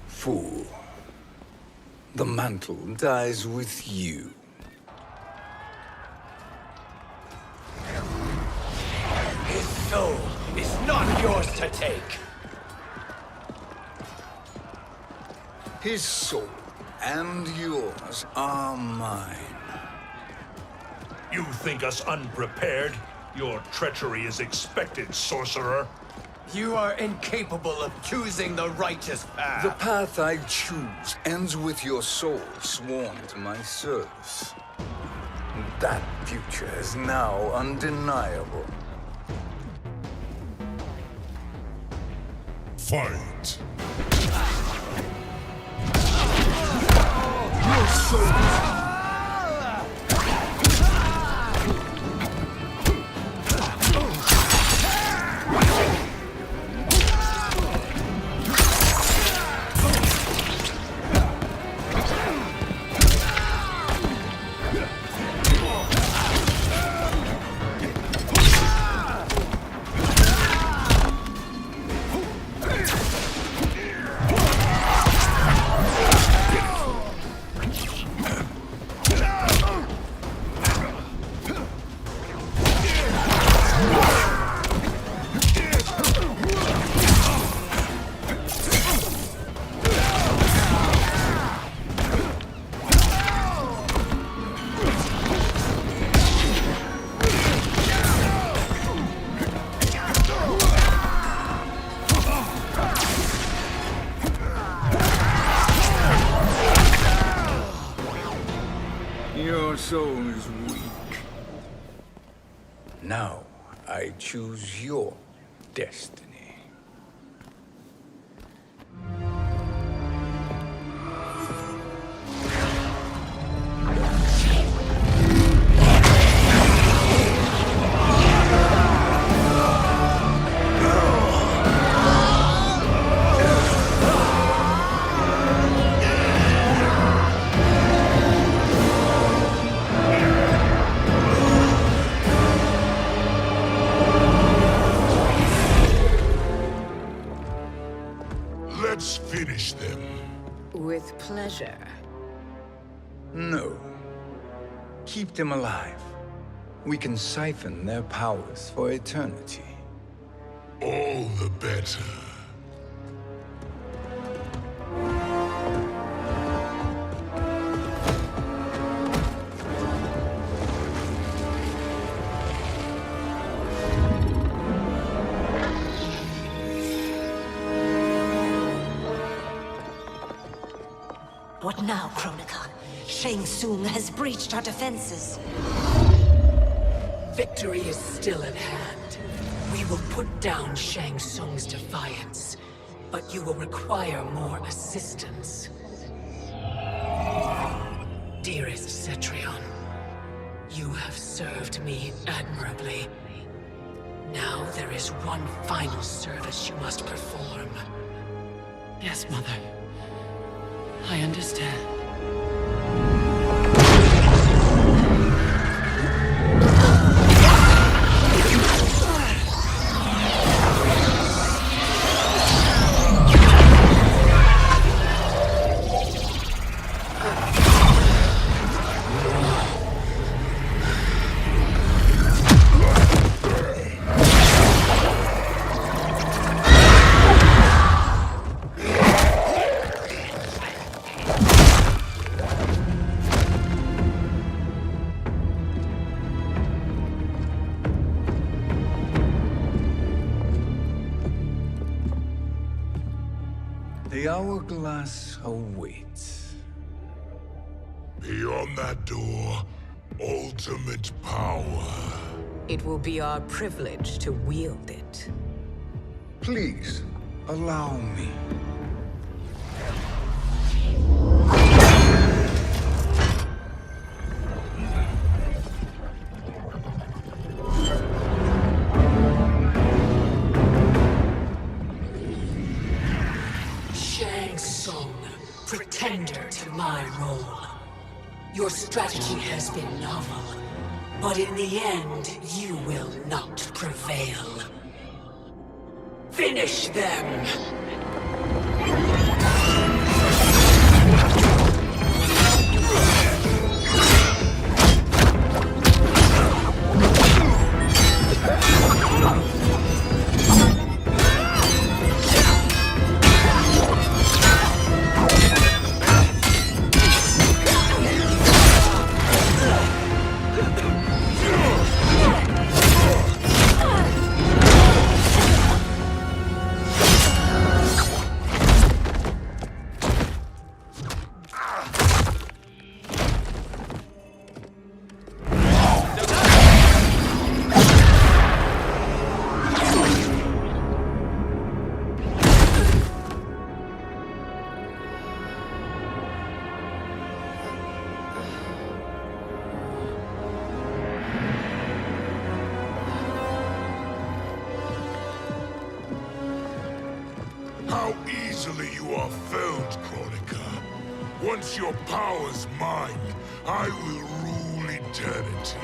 Fool. The mantle dies with you. His soul is not yours to take. His soul and yours are mine. You think us unprepared? Your treachery is expected, sorcerer. You are incapable of choosing the righteous path. The path I choose ends with your soul sworn to my service. That future is now undeniable. Fight. Your soul. Your soul is weak. Now I choose your destiny. Let's finish them. With pleasure. No. Keep them alive. We can siphon their powers for eternity. All the better. What now, Kronika? Shang Tsung has breached our defenses. Victory is still at hand. We will put down Shang Tsung's defiance, but you will require more assistance. Dearest Cetrion, you have served me admirably. Now there is one final service you must perform. Yes, Mother. I understand. The hourglass awaits. Beyond that door, ultimate power. It will be our privilege to wield it. Please, allow me. Shang Tsung, pretender to my role. Your strategy has been novel, but in the end, you will not prevail. Finish them! How easily you are felled, Kronika. Once your power's mine, I will rule eternity.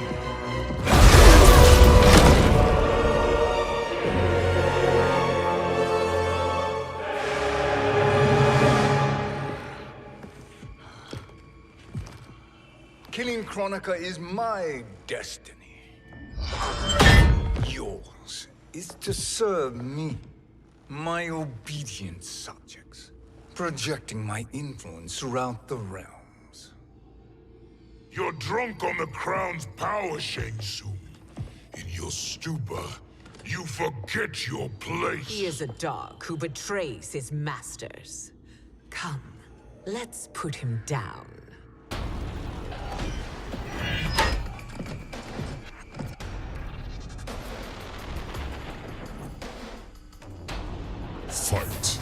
Killing Kronika is my destiny. Yours is to serve me, my obedient subjects, projecting my influence throughout the realms. You're drunk on the crown's power, Shang Tsung. In your stupor, you forget your place. He is a dog who betrays his masters. Come, let's put him down. Fight.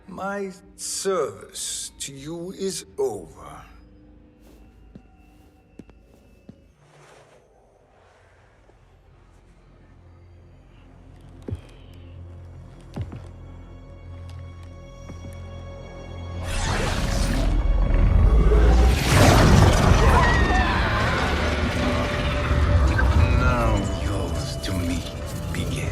My service to you is over. Now yours to me begins.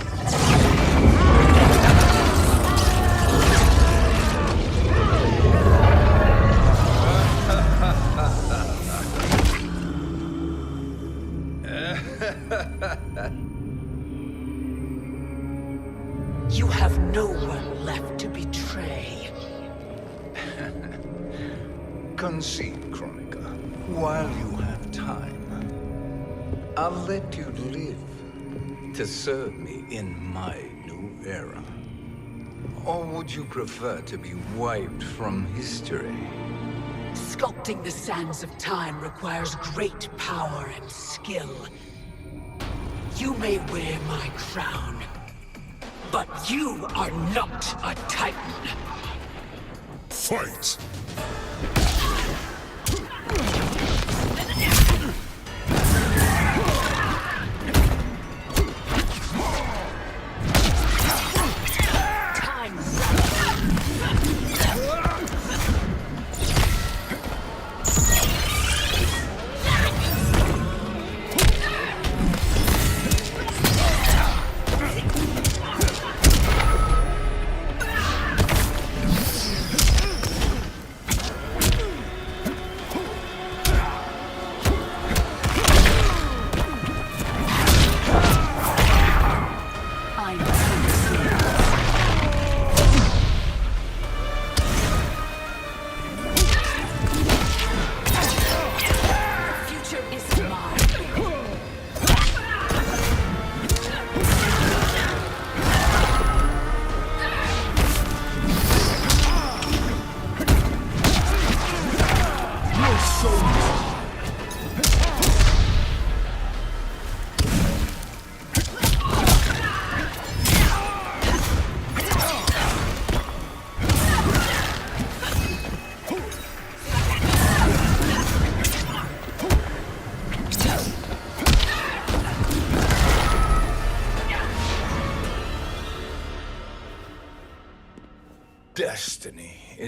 You have no one left to betray. Concede, Kronika, while you have time. I'll let you live to serve me in my new era. Or would you prefer to be wiped from history? Sculpting the sands of time requires great power and skill. You may wear my crown, but you are not a Titan. Fight!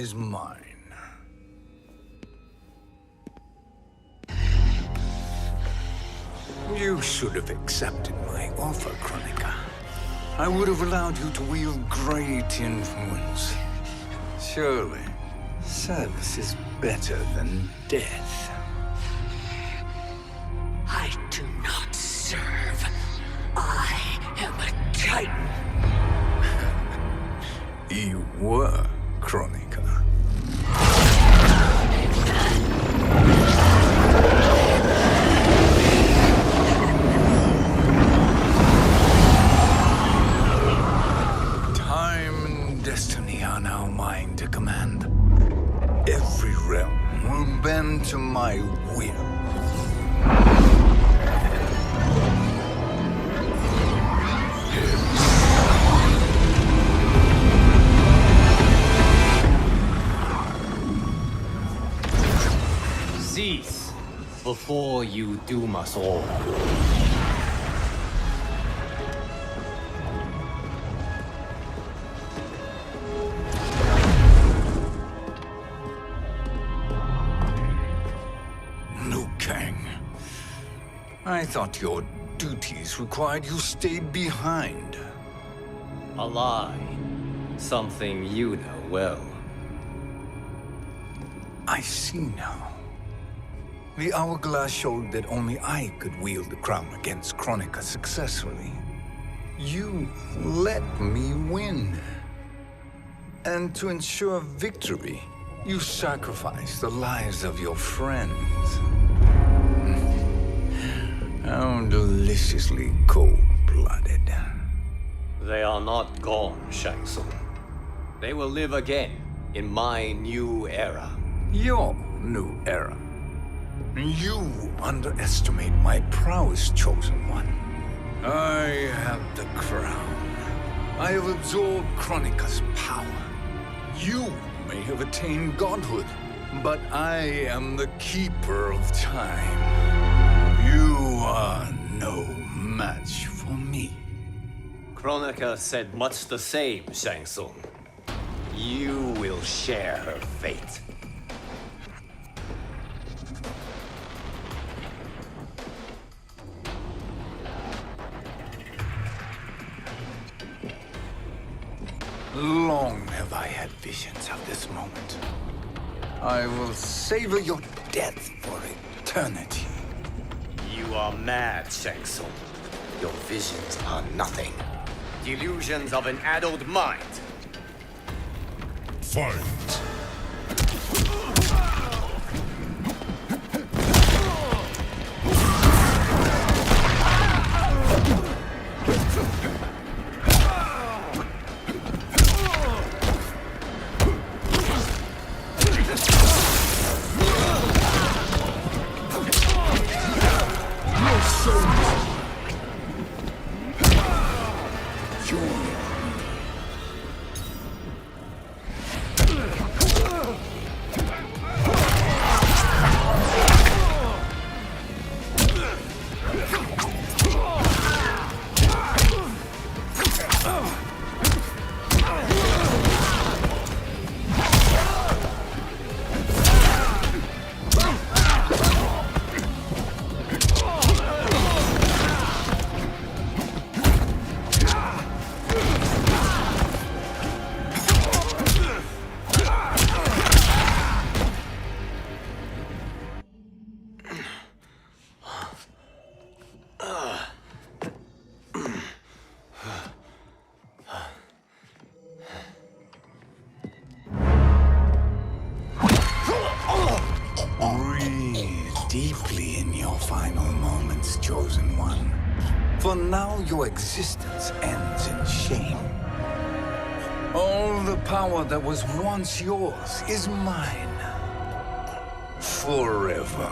is mine. You should have accepted my offer, Kronika. I would have allowed you to wield great influence. Surely, service is better than death. I do not serve. I am a Titan. You were, Kronika. Time and destiny are now mine to command. Every realm will bend to my will. Cease before you doom us all. Liu Kang. I thought your duties required you stayed behind. A lie. Something you know well. I see now. The hourglass showed that only I could wield the crown against Kronika successfully. You let me win. And to ensure victory, you sacrificed the lives of your friends. How deliciously cold-blooded. They are not gone, Shang Tsung. They will live again in my new era. Your new era. You underestimate my prowess, Chosen One. I have the crown. I have absorbed Kronika's power. You may have attained godhood, but I am the keeper of time. You are no match for me. Kronika said much the same, Shang Tsung. You will share her fate. Long have I had visions of this moment. I will savor your death for eternity. You are mad, Shang Tsung. Your visions are nothing. Delusions of an addled mind. Fight! Deeply in your final moments, Chosen One. For now, your existence ends in shame. All the power that was once yours is mine. Forever.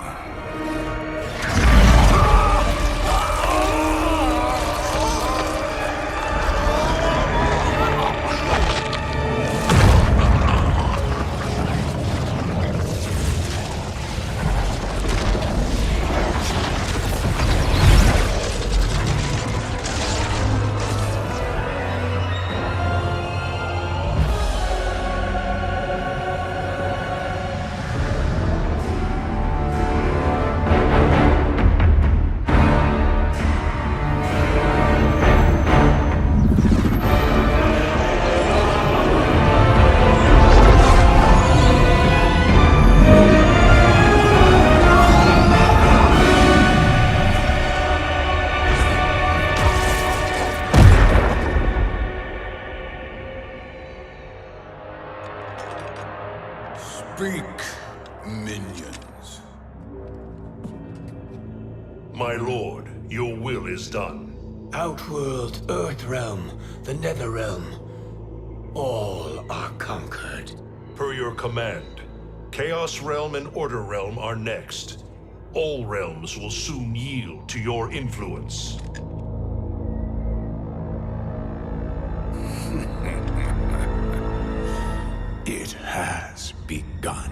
Weak minions. My lord, your will is done. Outworld, Earthrealm, the Netherrealm. All are conquered. Per your command, Chaos Realm and Order Realm are next. All realms will soon yield to your influence. It has begun.